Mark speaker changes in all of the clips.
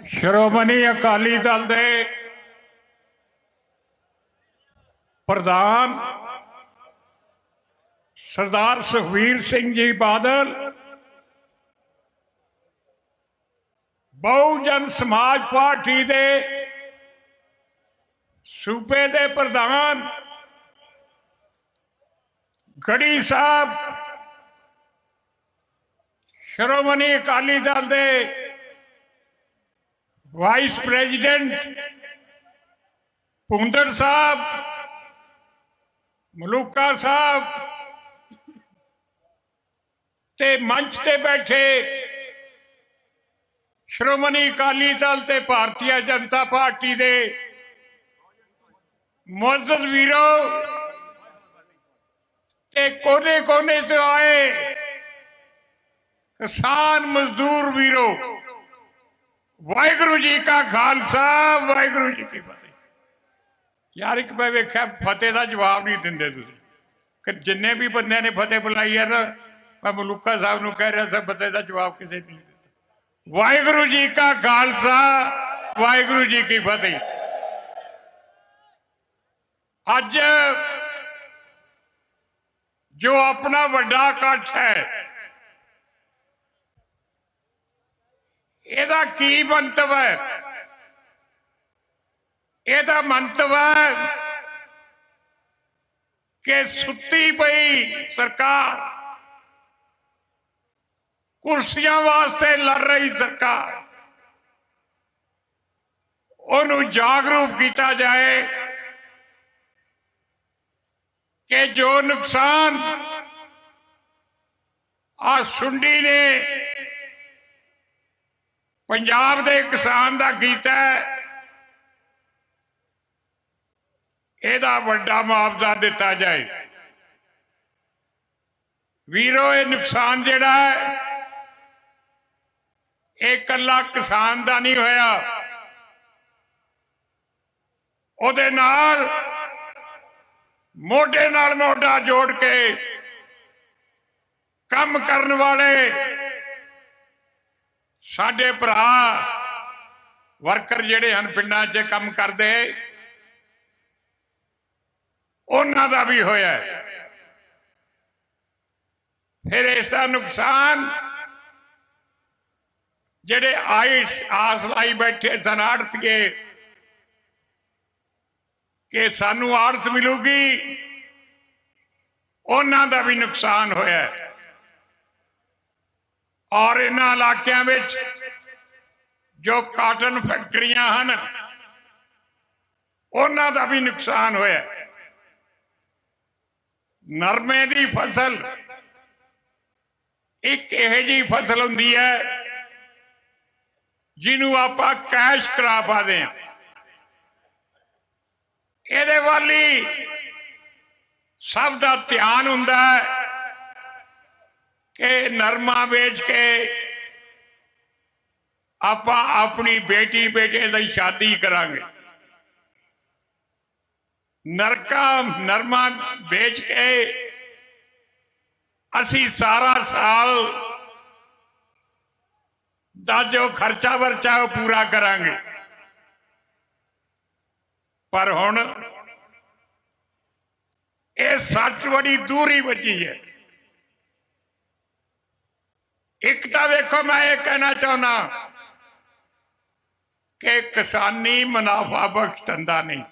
Speaker 1: ਸ਼੍ਰੋਮਣੀ ਅਕਾਲੀ ਦਲ ਦੇ ਪ੍ਰਧਾਨ ਸਰਦਾਰ ਸੁਖਬੀਰ ਸਿੰਘ ਜੀ ਬਾਦਲ, ਬਹੁਜਨ ਸਮਾਜ ਪਾਰਟੀ ਦੇ सूबे के प्रधान गढ़ी साहब, श्रोमणी अकाली दल के वाइस प्रेजिडेंट भुंदड़ साहब, मलूका साहब ते मंच ते बैठे श्रोमणी अकाली दल ते भारतीय जनता पार्टी के मुअज़्ज़ज़ वीरो ते कोने कोने तो आए किसान मजदूर वीरो, वाहिगुरू जी का खालसा वाहिगुरू जी की फतेह। यार एक मैं वेख्या फतेह का जवाब नहीं देंगे तुसीं कि जिन्ने भी बंदे ने फतेह बुलाई है ना, मैं मलूका साहब नूं कह रहा था फतेह का जवाब किसी नहीं दिता। वाहिगुरू जी का खालसा वाहिगुरू जी की फतेह। अज जो अपना वड्डा इकट्ठ है, ਇਹਦਾ ਕੀ ਮੰਤਵ है? ਇਹਦਾ ਮੰਤਵ है कि सुती पई सरकार, कुर्सियां वास्ते लड़ रही सरकार, ਉਹਨੂੰ जागरूक किया जाए कि जो नुकसान आ सुंडी ने पंजाब के किसान का किया, ਇਹਦਾ ਵੱਡਾ मुआवजा दिता जाए। वीरो ये नुकसान जिहड़ा है ये कल्ला किसान का नहीं होया, ਉਹਦੇ ਨਾਲ मोढे नाल मोढा जोड़ के काम करने वाले साडे भरा वर्कर जिहड़े हन पिंडां च काम करदे, उन्हां दा भी होया। फिर इसका नुकसान जिहड़े आस लाई बैठे सन आड़तीए कि सानू आड़त मिलूगी, उन्हां दा भी नुकसान होया। और इन्हां इलाकियां विच जो काटन फैक्ट्रियां हन, उन्हां दा भी नुकसान होया। नरमे दी फसल एक इहो जी फसल हुंदी है जिन्हों आपां कैश क्रॉप आखदे हां। ਇਹਦੇ वाली सब का ध्यान हुंदा है कि नरमा बेच के आपां अपनी बेटी बेटे की शादी करांगे। नरमा बेच के असी सारा साल दा जो खर्चा वर्चा वो पूरा करांगे। पर हुण ये सच बड़ी दूरी बची है। एक तो देखो मैं ये कहना चाहना कि किसानी मुनाफा बख्श धंधा नहीं।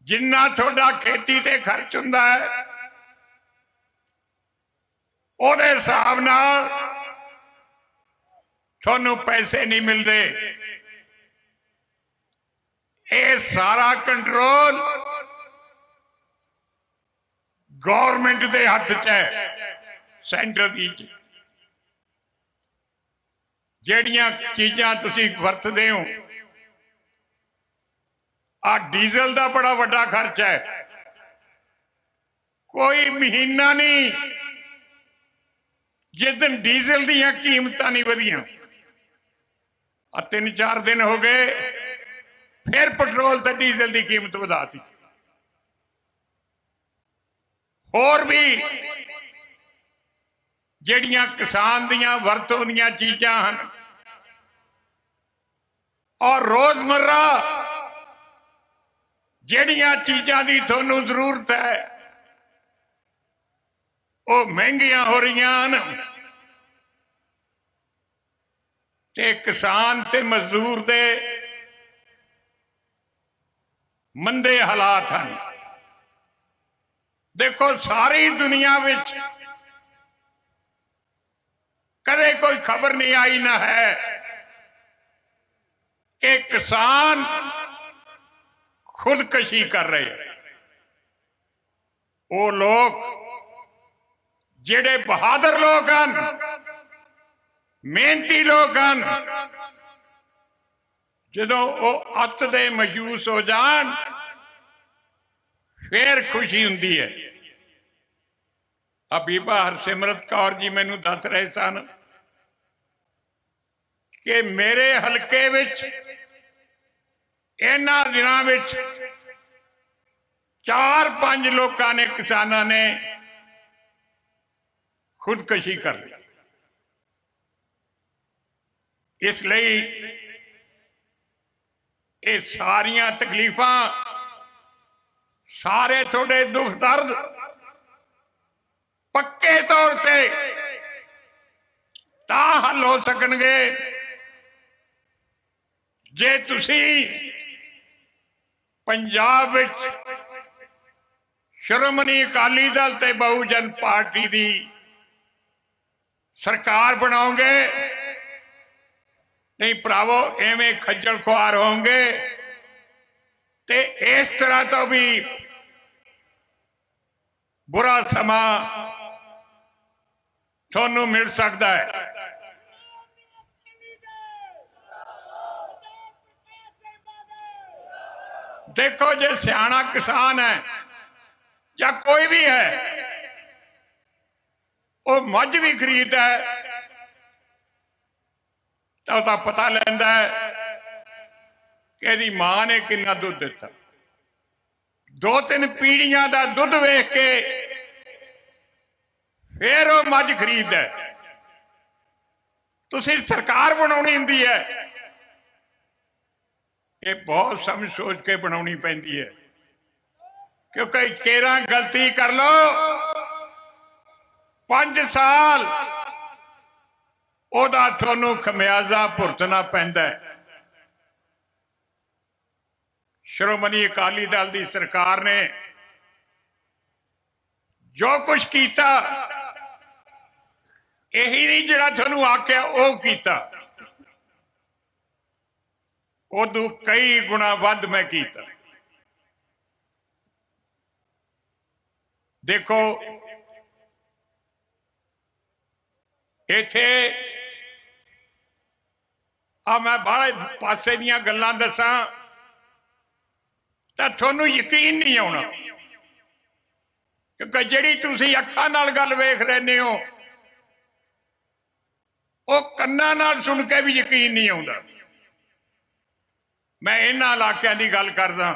Speaker 1: जिन्ना थोड़ा खेती ते खर्च हुंदा है, उहदे हिसाब नाल तुहानूं पैसे नहीं मिलते। ये सारा कंट्रोल गवर्नमेंट के हाथ च है, सेंटर की। जिहड़ियां चीज़ां तुसीं वरतदे हो, आ डीजल का बड़ा वड्डा खर्च है। कोई महीना नहीं जिस दिन डीजल दीयां कीमतां नहीं वधियां। 3-4 दिन हो गए फिर पेट्रोल ते डीजल की कीमत वधाती। और भी जिहड़ियां किसान दीयां वरतों दीयां चीज़ां हन, और रोजमर्रा ਜਿਹੜੀਆਂ ਚੀਜ਼ਾਂ ਦੀ ਤੁਹਾਨੂੰ ਜ਼ਰੂਰਤ ਹੈ ਉਹ ਮਹਿੰਗੀਆਂ ਹੋ ਰਹੀਆਂ ਹਨ ਤੇ ਕਿਸਾਨ ਤੇ ਮਜ਼ਦੂਰ ਦੇ ਮੰਦੇ ਹਾਲਾਤ ਹਨ। ਦੇਖੋ ਸਾਰੀ ਦੁਨੀਆ ਵਿੱਚ ਕਦੇ ਕੋਈ ਖਬਰ ਨਹੀਂ ਆਈ ਨਾ ਹੈ ਕਿ ਕਿਸਾਨ खुदकशी कर रहे। वो लोग जेड़े बहादुर लोग हैं, मेहनती लोग हैं, जो वो अत दे मायूस हो जान फिर खुशी हुंदी है। बीबा हरसिमरत कौर जी मैनू दस रहे सन कि मेरे हलके विच इन्हां दिनां विच 4-5 लोगों ने किसानों ने खुदकशी कर ली। इसलिए ये सारियां तकलीफां सारे थोड़े दुख दर्द पक्के तौर पे तां हल हो सकणगे जे तुसी पंजाब विच श्रोमणी अकाली दल ते बहुजन पार्टी दी सरकार बनाओगे। नहीं भरावो एवें खज्जल खुआर होंगे ते इस तरह तो भी बुरा समा थानू मिल सकता है। देखो जे सियाना किसान है या कोई भी है वो मझ भी खरीदता है तो उसका पता लेंदा है कि इसकी मां ने कितना दुध दिता। 2-3 पीढ़ियां का दुध वेख के फिर वो मझ खरीदता है। तुसी सरकार बनानी हुंदी है, ये बहुत समझ सोच के बनानी पैंदी है, क्योंकि केरा गलती कर लो 5 साल ओदा थानू खमियाजा भुगतना पैंदा है। श्रोमणी अकाली दल की सरकार ने जो कुछ किया यही नहीं जिहड़ा थानू आख्या वो कीता, उदू कई गुना वध मैं किया। देखो इथे मैं बाहर पासे दियां गल्लां दसा तां तुहानू यकीन नहीं आउणा, क्योंकि जिहड़ी तुसीं अखां नाल गल वेख रहे हो वो कन्नां नाल सुन के भी यकीन नहीं आउंदा। मैं इन्हां इलाकिਆਂ की गल करदा।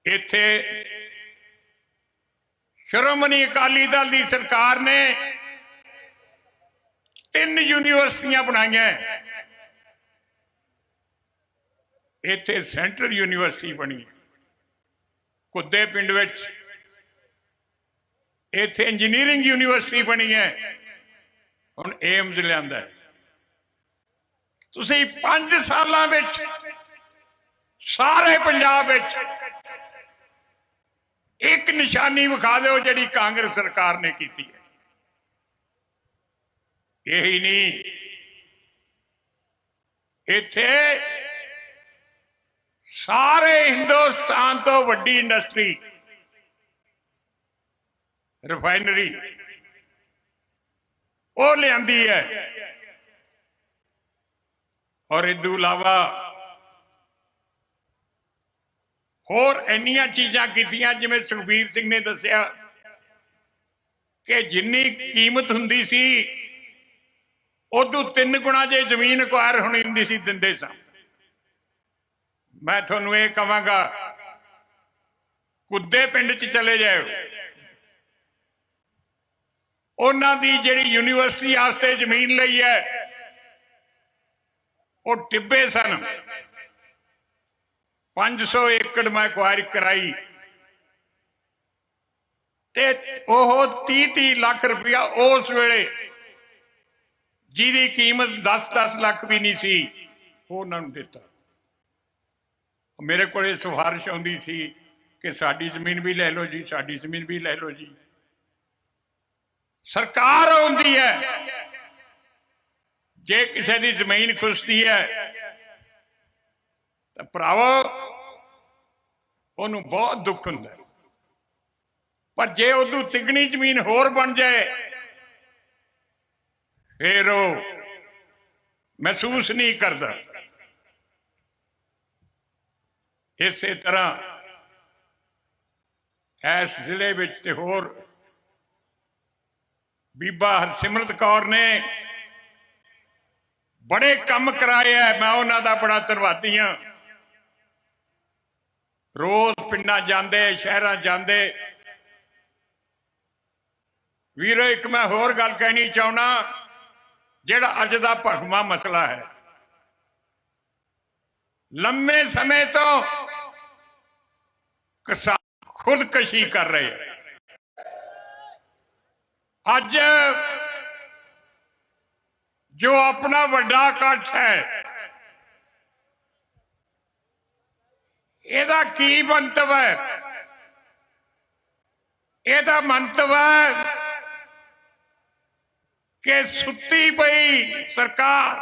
Speaker 1: इत्थे श्रोमणी अकाली दल की सरकार ने 3 यूनिवर्सिटियां बनाई। इत्थे सेंट्रल यूनिवर्सिटी बनी कुद्दे पिंड विच, इत्थे इंजीनियरिंग यूनिवर्सिटी बनी है, हुण एम्स लिआंदा है। तुसीं 5 सालां विच सारे पंजाब विच एक निशानी विखा दो जिहड़ी कांग्रेस सरकार ने की है। यही नहीं, इत्थे सारे हिंदुस्तान तो वड्डी इंडस्ट्री रिफाइनरी वो लियांदी है, और इदू इलावा होर इन्नियां चीज़ां कीतियां। जिवें सुखबीर सिंह ने दस्सिया कि जिन्नी कीमत हुंदी सी उदू 3 गुणा जे जमीन अक्वायर होनी हुंदी सी दिंदे सन। मैं तुहानू ये कहांगा कुद्दे पिंड च चले जाओ, उन्हां दी जिहड़ी यूनिवर्सिटी वास्ते जमीन लई है वो टिब्बे सन 500 एकड़ मैं एक्वायर कराई ते ओह 30-30 लाख रुपया उस वेले जिहदी कीमत 10-10 लाख भी नहीं सी उन्होंने दिता। मेरे को सिफारिश आती सी कि साडी जमीन भी ले लो जी, साडी जमीन भी ले लो जी। सरकार आती है, जे किसी की जमीन खुसती है तो भरावो उन्होंने बहुत दुख हुंदा, पर जे उदू तिगनी जमीन होर बन जाए फिर वो महसूस नहीं करता। इस तरह इस जिले में ते होर बीबा हरसिमरत कौर ने बड़े काम कराए है, मैं उन्हों का बड़ा धन्नवादी हाँ। रोज पिंडा जाते शहर जाते। वीरो एक मैं होर गल कहनी चाहना, जिहड़ा अज दा भखमा मसला है, लंबे समय तो किसान खुदकशी कर रहे हैं। अज जो अपना वड्डा इकट्ठ है, ਇਹਦਾ की मंतव है? ਇਹਦਾ मंतव है कि सुती पई सरकार,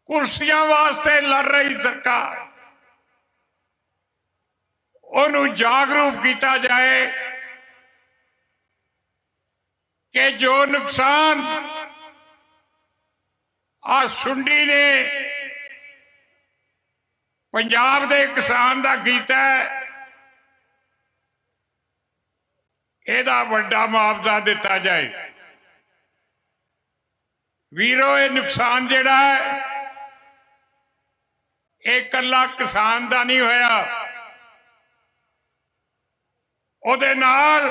Speaker 1: कुर्सियां वास्ते लड़ रही सरकार, उन्होंने जागरूक किया जाए कि जो नुकसान आ सुंडी ने पंजाब के किसान का किया है, ਇਹਦਾ ਵੱਡਾ मुआवजा दिता जाए। वीरो ये नुकसान जिहड़ा है ये कल्ला किसान का नहीं होया, ਉਹਦੇ ਨਾਲ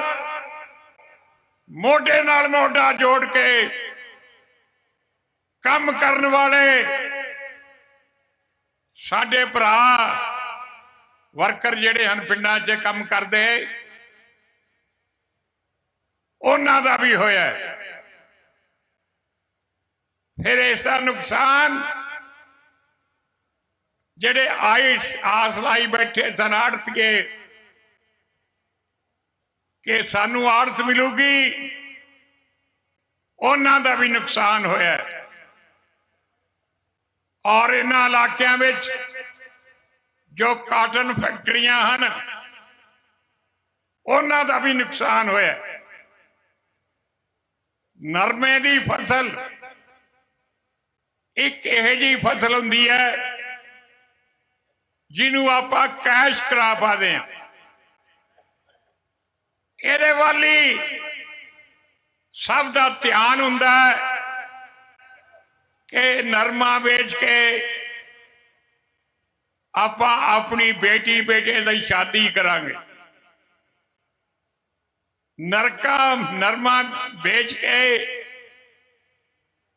Speaker 1: मोढे नाल मोढा जोड़ के काम करने वाले साडे भरा वर्कर जिहड़े हन पिंडां 'च काम करदे, उन्हां दा भी होया। फिर इसका नुकसान जिहड़े आस लाई बैठे सन आड़तीए कि सानू आड़त मिलूगी, उन्हां दा भी नुकसान होया। और इन्हां इलाकियां विच जो काटन फैक्ट्रियां हन, उन्हां दा भी नुकसान होया। नरमे की फसल एक इहो जी फसल हुंदी है जिन्हों आपां कैश क्रॉप आखदे हां। ਇਹਦੇ वाली सब का ध्यान हुंदा है कि नरमा बेच के आपां अपनी बेटी बेटे की शादी करांगे। नरमा बेच के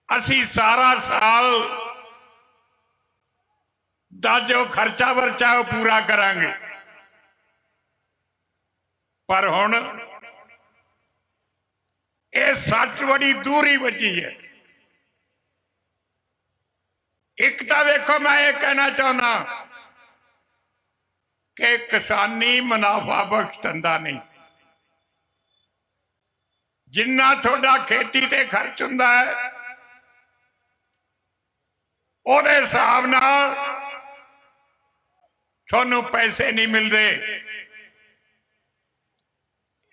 Speaker 1: असी सारा साल दा जो खर्चा वर्चा वो पूरा करांगे। पर हुण ये सच बड़ी दूरी बची है। एक तो देखो, मैं ये कहना चाहना कि किसानी मुनाफा बख्श धंधा नहीं। जिन्ना थोड़ा खेती ते खर्च हुंदा है, उहदे हिसाब नाल तुहानूं पैसे नहीं मिलते।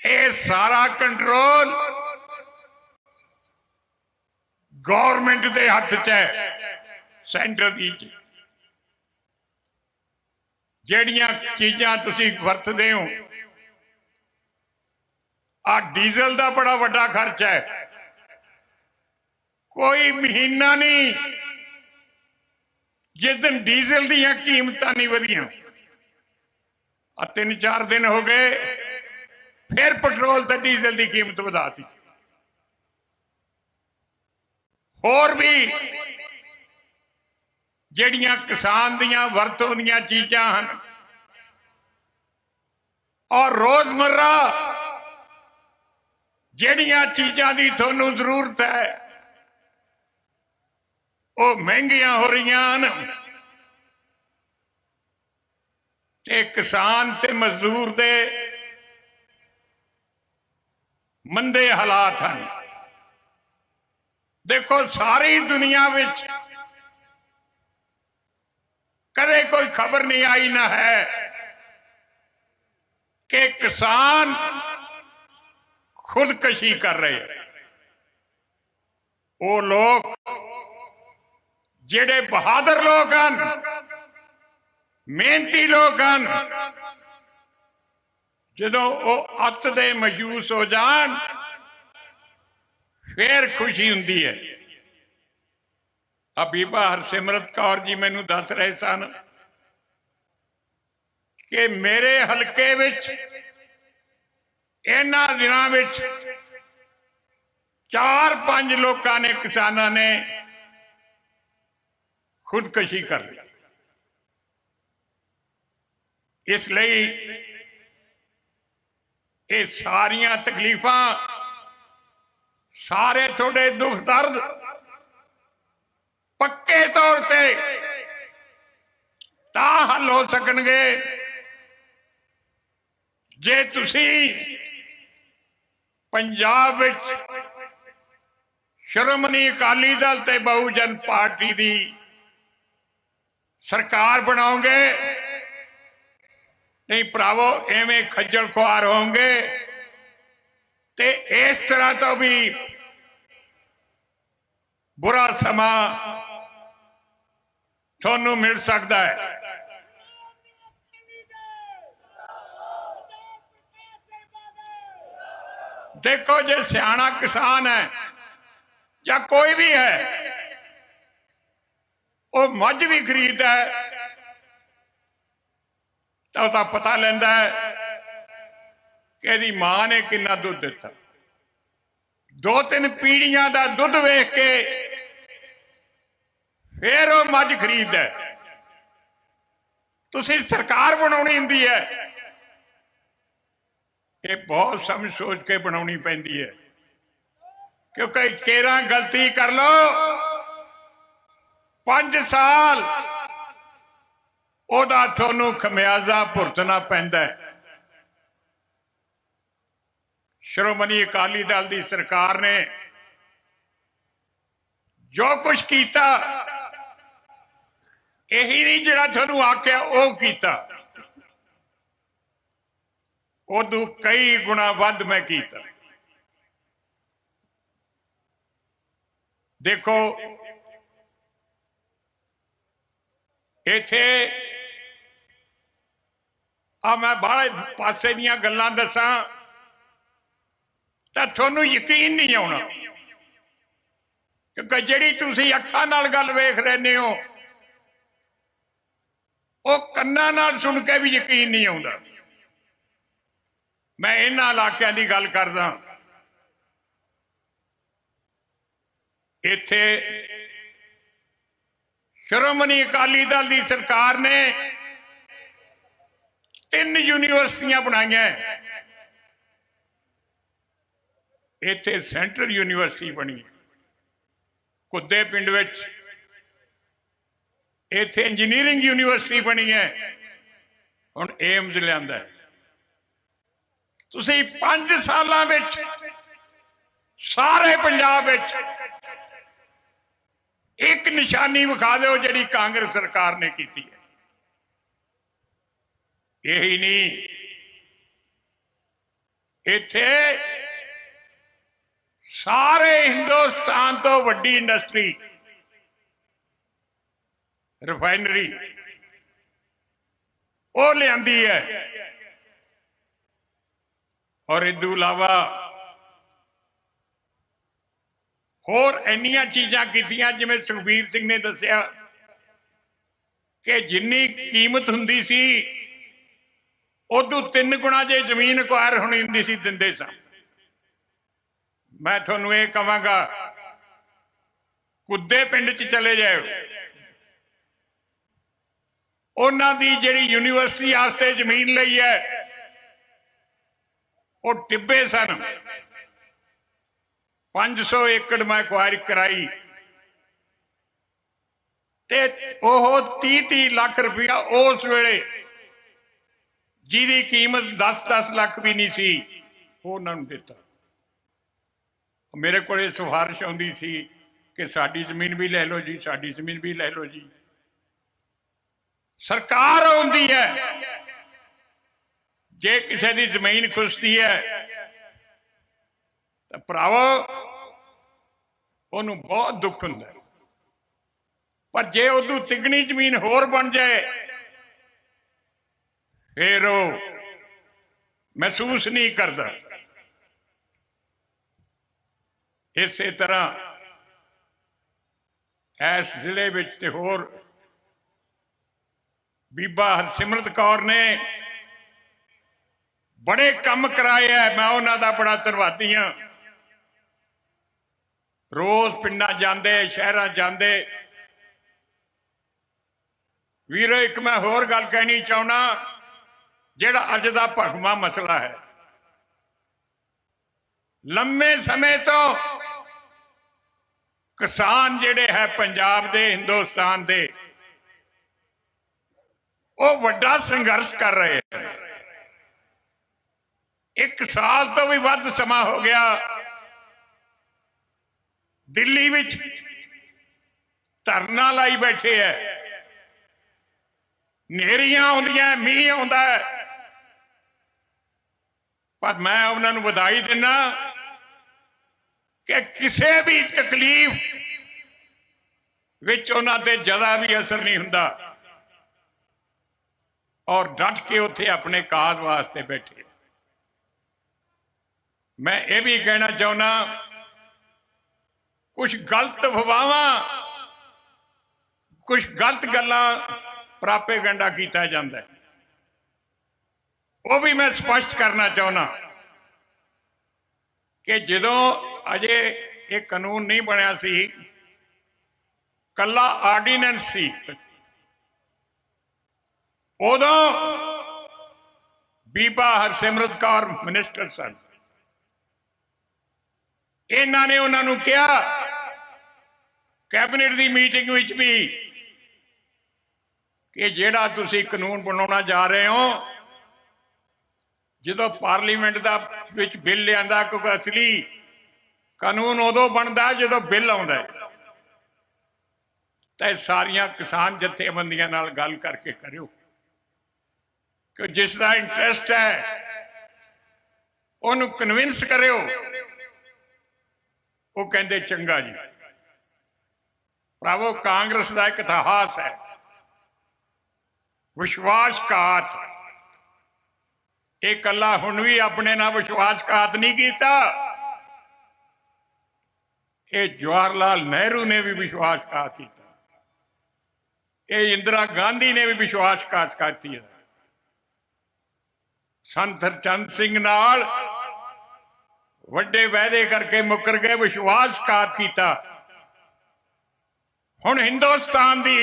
Speaker 1: ये सारा कंट्रोल गवर्नमेंट के हाथ च है, सेंटर की। जिहड़ियां चीज़ां तुसीं वरतदे हो, आ डीजल का बड़ा वड्डा खर्च है। कोई महीना नहीं जिस दिन डीजल दीयां कीमतां नहीं वधियां। 3-4 दिन हो गए फिर पेट्रोल ते डीजल की कीमत वधाती। होर भी ਜਿਹੜੀਆਂ ਕਿਸਾਨ ਦੀਆਂ ਵਰਤੋਂ ਦੀਆਂ ਚੀਜ਼ਾਂ ਹਨ ਔਰ ਰੋਜ਼ਮर्रा ਜਿਹੜੀਆਂ ਚੀਜ਼ਾਂ ਦੀ ਤੁਹਾਨੂੰ ਜ਼ਰੂਰਤ ਹੈ ਉਹ ਮਹਿੰਗੀਆਂ ਹੋ ਰਹੀਆਂ ਹਨ ਤੇ ਕਿਸਾਨ ਤੇ ਮਜ਼ਦੂਰ ਦੇ ਮੰਦੇ ਹਾਲਾਤ ਹਨ। ਦੇਖੋ ਸਾਰੀ ਦੁਨੀਆ ਵਿੱਚ ਕਦੇ ਕੋਈ ਖਬਰ ਨਹੀਂ ਆਈ ਨਾ ਹੈ ਕਿ ਕਿਸਾਨ खुदकशी कर रहे वो लोग जेड़े बहादुर लोग हैं मेहनती लोग हैं जदों वो अत दे मायूस हो जान फिर खुशी हुंदी है। बीबा हरसिमरत कौर जी मैनू दस रहे सन कि मेरे हलके विच इन्हां दिनां विच 4-5 लोगों ने किसानों ने खुदकशी कर ली। इसलिए ये सारियां तकलीफां सारे थोड़े दुख दर्द पक्के तौर पे तां हल हो सकणगे जे तुसी पंजाब श्रोमणी अकाली दल ते बहुजन पार्टी दी सरकार बनाओगे। नहीं भरावो एवें खज्जल खुआर होंगे ते इस तरह तो भी बुरा समा थानू मिल सकता है। देखो जे सियाना किसान है या कोई भी है वो मझ भी खरीदता है तो पता लेंदा है कि इसकी मां ने कितना दुध दिता। 2-3 पीढ़ियां का दुध वेख के फिर वो मझ खरीददा है। तुसी सरकार बनाउणी हुंदी है ये बहुत समझ सोच के बनानी पैंदी है क्योंकि केरा गलती कर लो 5 साल ओदा थानू खमियाजा भुगतना पैंदा है। श्रोमणी अकाली दल की सरकार ने जो कुछ किया यही नहीं जिहड़ा थानू आख्या वो किया उदू कई गुना वध मैं किया। देखो इथे मैं बाहर पासे दियां गल्लां दसां तां तुहानू यकीन नहीं आउणा क्योंकि जिहड़ी तुसीं अखां नाल गल वेख रहे हो वो कन्नां नाल सुन के भी यकीन नहीं आउंदा। मैं इन्हां इलाकिਆਂ की गल करदा इत्थे श्रोमणी अकाली दल की सरकार ने 3 यूनिवर्सिटियां बनाई। इत्थे सेंट्रल यूनिवर्सिटी बनी कुद्दे पिंड विच, इत्थे इंजीनियरिंग यूनिवर्सिटी बनी है, हुण एम्स लिआंदा है। तुसीं 5 सालां विच सारे पंजाब विच एक निशानी विखा दो जिहड़ी कांग्रेस सरकार ने की है। यही नहीं इत्थे सारे हिंदुस्तान तो वड्डी इंडस्ट्री रिफाइनरी वो लियांदी है और इदू इलावा होर इन्नियां चीज़ां कीतियां जिवें सुखबीर सिंह ने दस्सिया कि जिन्नी कीमत हुंदी सी उदू 3 गुणा जे जमीन अक्वायर होनी हुंदी सी दिंदे सन। मैं तुहानू ये कहांगा कुद्दे पिंड च चले जाओ ਉਹਨਾਂ ਦੀ ਜਿਹੜੀ ਯੂਨੀਵਰਸਿਟੀ ਵਾਸਤੇ ਜ਼ਮੀਨ ਲਈ ਹੈ ਉਹ ਟਿੱਬੇ ਸਨ। 500 ਏਕੜ ਮੈਂ ਐਕਵਾਇਰ कराई ਤੇ ਉਹ 30-30 ਲੱਖ ਰੁਪਇਆ ਉਸ ਵੇਲੇ ਜਿਹਦੀ ਕੀਮਤ 10-10 ਲੱਖ ਵੀ ਨਹੀਂ ਸੀ ਉਹਨਾਂ ਨੂੰ ਦਿੱਤਾ। ਮੇਰੇ ਕੋਲੇ ਸਿਫਾਰਿਸ਼ ਆਉਂਦੀ ਸੀ कि साड़ी जमीन भी ले लो जी, साड़ी जमीन भी ले लो जी। सरकार आउंदी है, जे किसी की जमीन खुसती है तो भरावो उन्होंने बहुत दुख हुंदा है, पर जे उदू तिगनी जमीन होर बन जाए फिर वो महसूस नहीं करता। इस तरह इस जिले विच ते होर बीबा हरसिमरत कौर ने बड़े काम कराए है। मैं उन्हां दा बड़ा धन्नवादी हाँ। रोज पिंडां जांदे, शहरां जांदे। वीरो एक मैं होर गल कहनी चाहना, जिहड़ा अज दा भखमा मसला है, लंबे समय तो किसान जिहड़े है पंजाब दे, हिंदुस्तान दे, वो वड्डा संघर्ष कर रहे हैं। 1 साल तो भी वध समा हो गया दिल्ली विच धरना लाई बैठे है। नेरियां आउंदियां, मींह आउंदा है, पर मैं उन्हां नूं बधाई दिना कि किसी भी तकलीफ विच उन्हां ते ज़्यादा भी असर नहीं हुंदा और डट के उत्थे अपने काज वास्ते बैठे। मैं ये भी कहना चाहना, कुछ गलत अफवाहां, कुछ गलत गल्लां प्रापेगंडा किया जाता है, वो भी मैं स्पष्ट करना चाहना कि जदों अजे ये कानून नहीं बनया सी, कला आर्डीनेंस सी, उदों बीबा हरसिमरत कौर मिनिस्टर सन। इन्हां ने उन्हां नूं कहा कैबिनेट की मीटिंग विच भी कि जिहड़ा तुसीं कानून बनाउणा जा रहे हो, जदों पार्लीमेंट दा विच बिल लिआंदा, क्योंकि असली कानून उदों बनता जदों बिल आउंदा है, तो सारियां किसान जथेबंदियां नाल गल करके करियो कि जिसका इंटरेस्ट है उन्होंने कन्विंस करियो। वो कहते चंगा जी। भरावो, कांग्रेस का एक इतिहास है विश्वासघात। ये कला हुण भी अपने नाल विश्वासघात नहीं किया, ये जवाहरलाल नेहरू ने भी विश्वासघात किया, ये इंदिरा गांधी ने भी विश्वासघात किया। संत हरचंद सिंह नाल वड्डे वायदे करके मुकर गए, विश्वासघात किया। हुण हिंदुस्तान की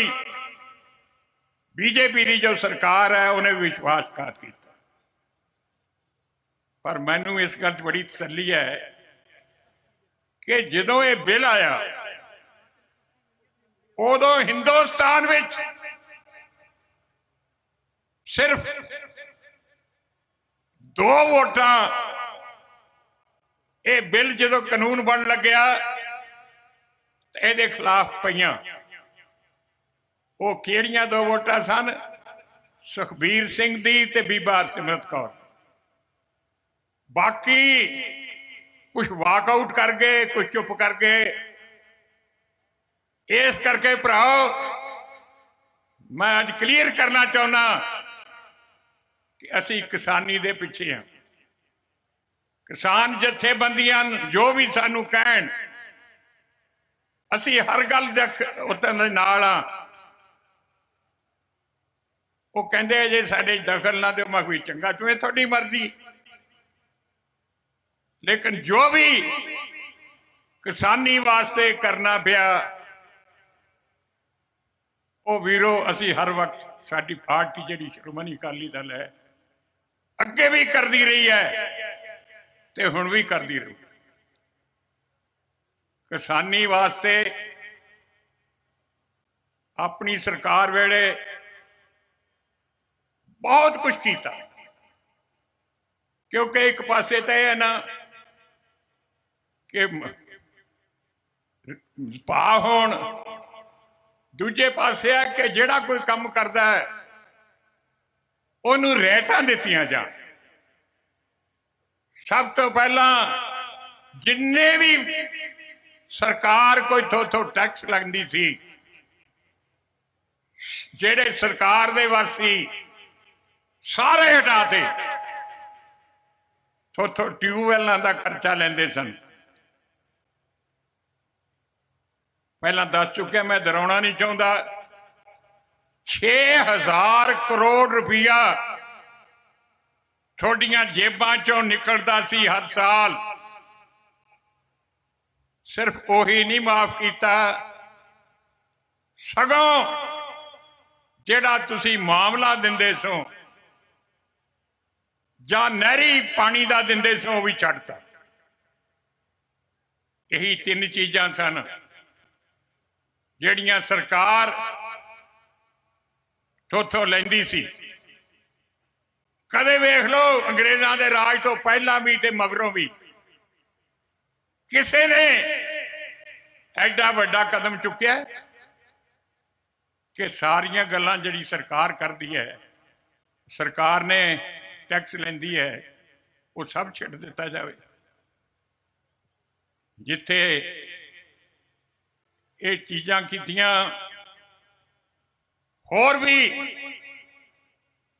Speaker 1: बीजेपी की जो सरकार है उन्हें विश्वासघात किया। पर मैनू इस गल बड़ी तसल्ली है कि जदों ये बिल आया उदों हिंदुस्तान विच सिर्फ 2 वोटां ये बिल जदों कानून बन लग्या तो ये खिलाफ पईयां। वो किहड़ियां 2 वोटां सन? सुखबीर सिंह दी ते बीबा हरसिमरत कौर। बाकी कुछ वाकआउट कर गए, कुछ चुप कर गए। इस करके भराओ, मैं अज क्लीयर करना चाहना कि असी किसानी दे पिछे हैं। किसान जथेबंदियां जो भी सानू कहण, असी हर गल दे नाल आ। वो कहते जे साडे दखल ना दो, मैं भी चंगा, चुए थोड़ी मर्जी। लेकिन जो भी किसानी वास्ते करना पिया, वो वीरो असी हर वक्त साडी पार्टी जिहड़ी श्रोमणी अकाली दल है अगे भी करती रही है ते हुण भी करती रहू। किसानी वास्ते अपनी सरकार वेले बहुत कुछ किया, क्योंकि एक पासे तो यह है ना कि भाव होण, दूजे पासे है कि जिहड़ा कोई काम करता है उन्होंने रियायतां दित्तियां जाण। सब तो पहला जिन्ने भी सरकार कोई थो टैक्स लगती सी, जेड़े सरकार दे वासी सारे हटाते, थो ट्यूबवैलों का खर्चा लेंदे सन। पहला दस चुके, मैं दोहराउणा नहीं चाहता, 6000 करोड़ रुपया थोड़ियां जेबां चों निकलता सी हर साल। सिर्फ ओही नहीं माफ किया, सगों जेड़ा तुसी मामला दिंदे सो जां नहरी पानी का दिंदे सो वो भी छड्डता। यही 3 चीज़ां सन जिहड़ियां सरकार थोथों लैंदी सी। कदे वेख लो अंग्रेजों के राज तो पहला भी ते मगरों भी किसी ने एडा वड्डा कदम चुक्या कि सारियां गल्लां जिहड़ी सरकार करती है, सरकार ने टैक्स लैंदी है, वो सब छिड़ दिता जाए। जिथे ये चीज़ां कीतियां, होर भी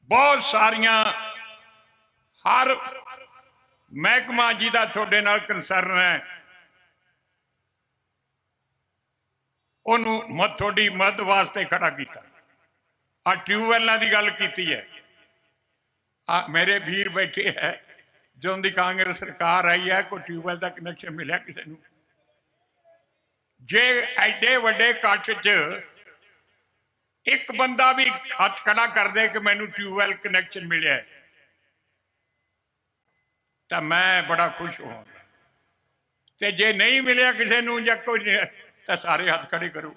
Speaker 1: बहुत सारियां, हर महकमा जिहदा तुहाडे नाल कंसर्न है उन्होंने थोड़ी मदद वास्ते खड़ा किया। आ ट्यूबवैलों की गल की है, मेरे वीर बैठे है, जो उनकी कांग्रेस सरकार आई है, कोई ट्यूबवैल का कनैक्शन मिले किसी को? जे एडे वड्डे कट च एक बंदा भी हथ खड़ा कर दे कि मैनू ट्यूबवैल कनैक्शन मिले तो मैं बड़ा खुश होवांगा, ते जे नहीं मिले किसी को या कोई तो सारे हाथ खड़े करो।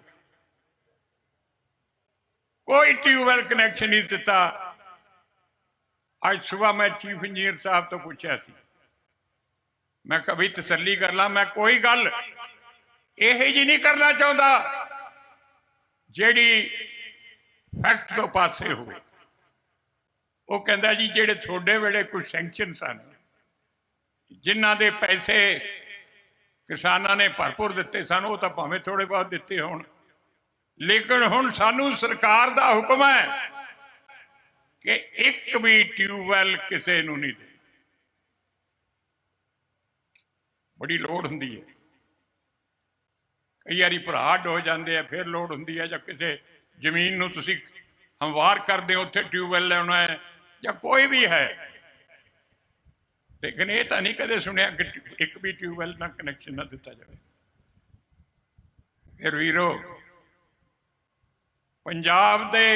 Speaker 1: कोई ट्यूबवैल कनैक्शन नहीं दिता। आज सुबह मैं चीफ इंजीनियर साहब तो पूछा सी, मैं कभी तसल्ली कर ला, मैं कोई गल यह जी नहीं करना चाहता जेड़ी फैक्ट तो पासे हुए। वो कहता जी जेड़े थोड़े वेले कुछ सैंक्शन सन, जिन्हां दे पैसे किसानां ने भरपूर दिते सन, वो तो भावें थोड़े बहुत दिते होण, लेकिन हुण सानू सरकार दा हुक्म है कि एक भी ट्यूबवैल किसी नूं नहीं दे। बड़ी लोड़ हुंदी है, कई बारी भराड हो जाते हैं, फिर लोड़ हुंदी है, जां किसी जमीन नूं तुसीं हमवार करदे हो, उत्थे ट्यूबवैल लाउणा है या कोई भी है, लेकिन ये तो नहीं कदे सुनिया कि एक भी ट्यूबवैल ना कनैक्शन ना दिता जाए। फिर वीरो, पंजाब दे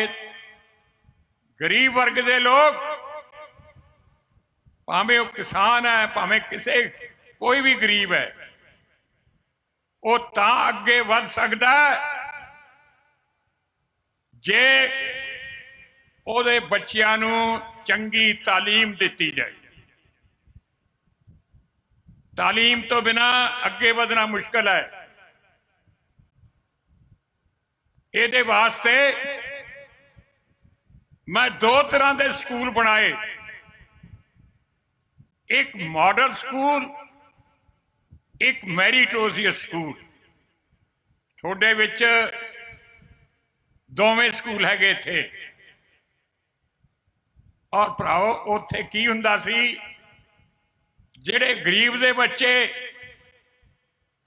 Speaker 1: गरीब वर्ग के लोग, भावें वो किसान है, भावें किसी कोई भी गरीब है, वो तां अगे वध सकदा जे ओदे बच्चियां नूं चंगी तालीम दिती जाए। तालीम तो बिना अगे वधना मुश्किल है। ये वास्ते मैं 2 तरह के स्कूल बनाए, एक मॉडल स्कूल, एक मैरिटोरियस स्कूल। थोड़े विच दोवें स्कूल हैगे थे। और भराओ उत्थे की हुंदा सी, जिहड़े गरीब दे बच्चे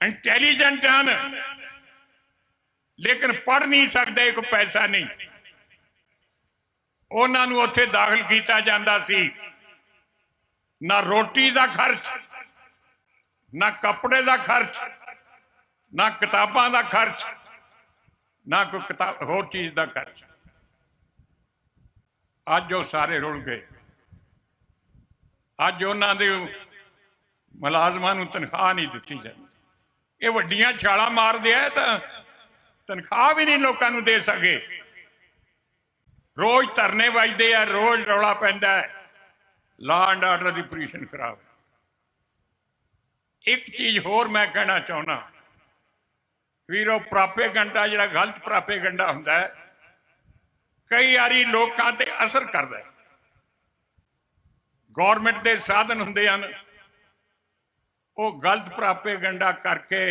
Speaker 1: इंटैलीजेंट हैं लेकिन पढ़ नहीं सकते, कोई पैसा नहीं, उन्होंने उत्थे दाखिल किया जाता सी। ना रोटी का खर्च, ना कपड़े का खर्च, ना किताबां का खर्च, ना कोई किताब होर चीज का खर्च। ਅੱਜ ਉਹ ਸਾਰੇ ਰੁਲ ਗਏ। ਅੱਜ ਉਹਨਾਂ ਦੇ ਮੁਲਾਜ਼ਮਾਂ ਨੂੰ ਤਨਖਾਹ ਨਹੀਂ ਦਿੱਤੀ ਜਾਂਦੀ। ਇਹ ਵੱਡੀਆਂ ਛਾਲਾਂ ਮਾਰਦੇ ਆ ਤਾਂ ਤਨਖਾਹ ਵੀ ਨਹੀਂ ਲੋਕਾਂ ਨੂੰ ਦੇ ਸਕੇ। ਰੋਜ਼ ਧਰਨੇ ਵੱਜਦੇ ਆ, ਰੋਜ਼ ਰੌਲਾ ਪੈਂਦਾ ਹੈ, law and order the position ਖਰਾਬ। ਇੱਕ ਚੀਜ਼ ਹੋਰ ਮੈਂ ਕਹਿਣਾ ਚਾਹੁੰਦਾ ਵੀਰੋ, ਪ੍ਰਾਪੇਗੰਡਾ ਜਿਹੜਾ ਗਲਤ ਪ੍ਰਾਪੇਗੰਡਾ ਹੁੰਦਾ ਹੈ, ਕਈ ਵਾਰੀ ਲੋਕਾਂ ਤੇ ਅਸਰ ਕਰਦਾ ਹੈ। ਗੌਰਮੈਂਟ ਦੇ ਸਾਧਨ ਹੁੰਦੇ ਹਨ, ਉਹ ਗਲਤ ਪ੍ਰਾਪੇਗੰਡਾ ਕਰਕੇ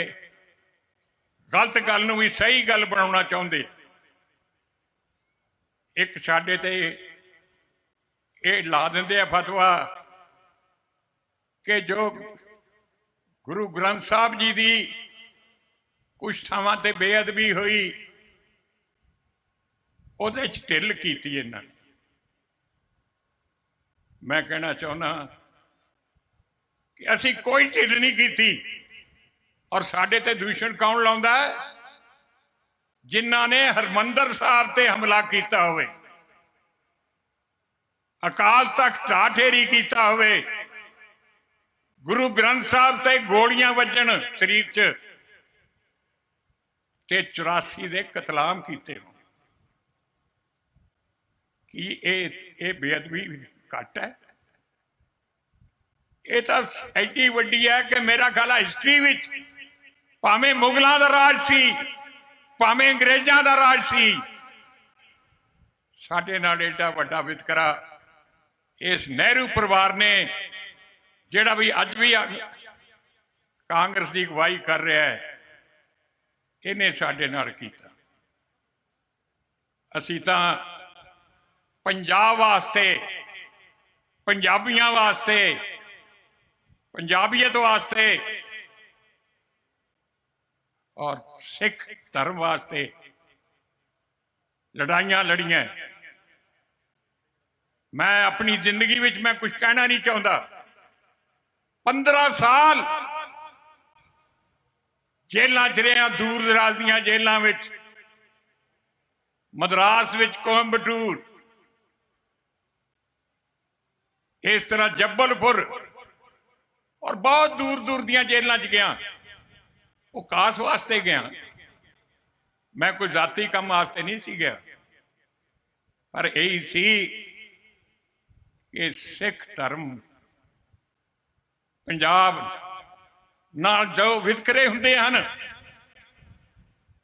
Speaker 1: ਗਲਤ ਗੱਲ ਨੂੰ ਵੀ ਸਹੀ ਗੱਲ ਬਣਾਉਣਾ ਚਾਹੁੰਦੇ। ਇੱਕ ਸਾਡੇ ਤੇ ਇਹ ਲਾ ਦਿੰਦੇ ਆ ਫਤਵਾ ਕਿ ਜੋ ਗੁਰੂ ਗ੍ਰੰਥ ਸਾਹਿਬ ਜੀ ਦੀ ਕੁਛ ਥਾਵਾਂ ਤੇ ਬੇਅਦਬੀ ਹੋਈ, ਉਹਦੇ ਚ ਢਿੱਲ ਕੀਤੀ ਇਹਨਾਂ ਨੇ। ਮੈਂ ਕਹਿਣਾ ਚਾਹੁੰਦਾ ਕਿ ਅਸੀਂ ਕੋਈ ਢਿੱਲ ਨਹੀਂ ਕੀਤੀ। ਔਰ ਸਾਡੇ ਤੇ ਦੂਸ਼ਣ ਕੌਣ ਲਾਉਂਦਾ ਹੈ? ਜਿਨ੍ਹਾਂ ਨੇ ਹਰਮੰਦਰ ਸਾਹਿਬ ਤੇ ਹਮਲਾ ਕੀਤਾ ਹੋਵੇ, ਅਕਾਲ ਤਖਤ ਢਾਠੇਰੀ ਕੀਤਾ ਹੋਵੇ, ਗੁਰੂ ਗ੍ਰੰਥ ਸਾਹਿਬ ਤੇ ਗੋਲੀਆਂ ਵੱਜਣ ਸਰੀਰ 'ਚ, ਤੇ 84 ਦੇ ਕਤਲਾਮ ਕੀਤੇ ਹੋਣ। ਕੀ ਇਹ ਬੇਅਦਬੀ ਘੱਟ ਹੈ? ਇਹ ਤਾਂ ਐਡੀ ਵੱਡੀ ਹੈ ਕਿ ਮੇਰਾ ਖਿਆਲ ਹਿਸਟਰੀ ਵਿੱਚ ਭਾਵੇਂ ਮੁਗਲਾਂ ਦਾ ਰਾਜ ਸੀ, ਭਾਵੇਂ ਅੰਗਰੇਜ਼ਾਂ ਦਾ ਰਾਜ ਸੀ, ਸਾਡੇ ਨਾਲ ਏਡਾ ਵੱਡਾ ਵਿਤਕਰਾ ਇਸ ਨਹਿਰੂ ਪਰਿਵਾਰ ਨੇ, ਜਿਹੜਾ ਵੀ ਅੱਜ ਵੀ ਕਾਂਗਰਸ ਦੀ ਅਗਵਾਈ ਕਰ ਰਿਹਾ ਹੈ, ਇਹਨੇ ਸਾਡੇ ਨਾਲ ਕੀਤਾ। ਅਸੀਂ ਤਾਂ ਪੰਜਾਬ ਵਾਸਤੇ, ਪੰਜਾਬੀਆਂ ਵਾਸਤੇ, ਪੰਜਾਬੀਅਤ ਵਾਸਤੇ ਔਰ ਸਿੱਖ ਧਰਮ ਵਾਸਤੇ ਲੜਾਈਆਂ ਲੜੀਆਂ। ਮੈਂ ਆਪਣੀ ਜ਼ਿੰਦਗੀ ਵਿੱਚ ਮੈਂ ਕੁਝ ਕਹਿਣਾ ਨਹੀਂ ਚਾਹੁੰਦਾ। 15 ਸਾਲ ਜੇਲਾਂ 'ਚ ਰਿਹਾ, ਦੂਰ ਦਰਾਜ਼ ਦੀਆਂ ਜੇਲਾਂ ਵਿੱਚ, ਮਦਰਾਸ ਵਿੱਚ, ਕੋਇੰਬਟੂਰ, ਇਸ ਤਰ੍ਹਾਂ ਜੱਬਲਪੁਰ, ਔਰ ਬਹੁਤ ਦੂਰ ਦੂਰ ਦੀਆਂ ਜੇਲਾਂ 'ਚ ਗਿਆ। ਉਹ ਕਾਸ ਵਾਸਤੇ ਗਿਆ, ਮੈਂ ਕੋਈ ਜ਼ਾਤੀ ਕੰਮ ਵਾਸਤੇ ਨਹੀਂ ਸੀ ਗਿਆ, ਪਰ ਇਹੀ ਸੀ ਕਿ ਸਿੱਖ ਧਰਮ, ਪੰਜਾਬ ਨਾਲ ਜੋ ਵਿਤਕਰੇ ਹੁੰਦੇ ਹਨ,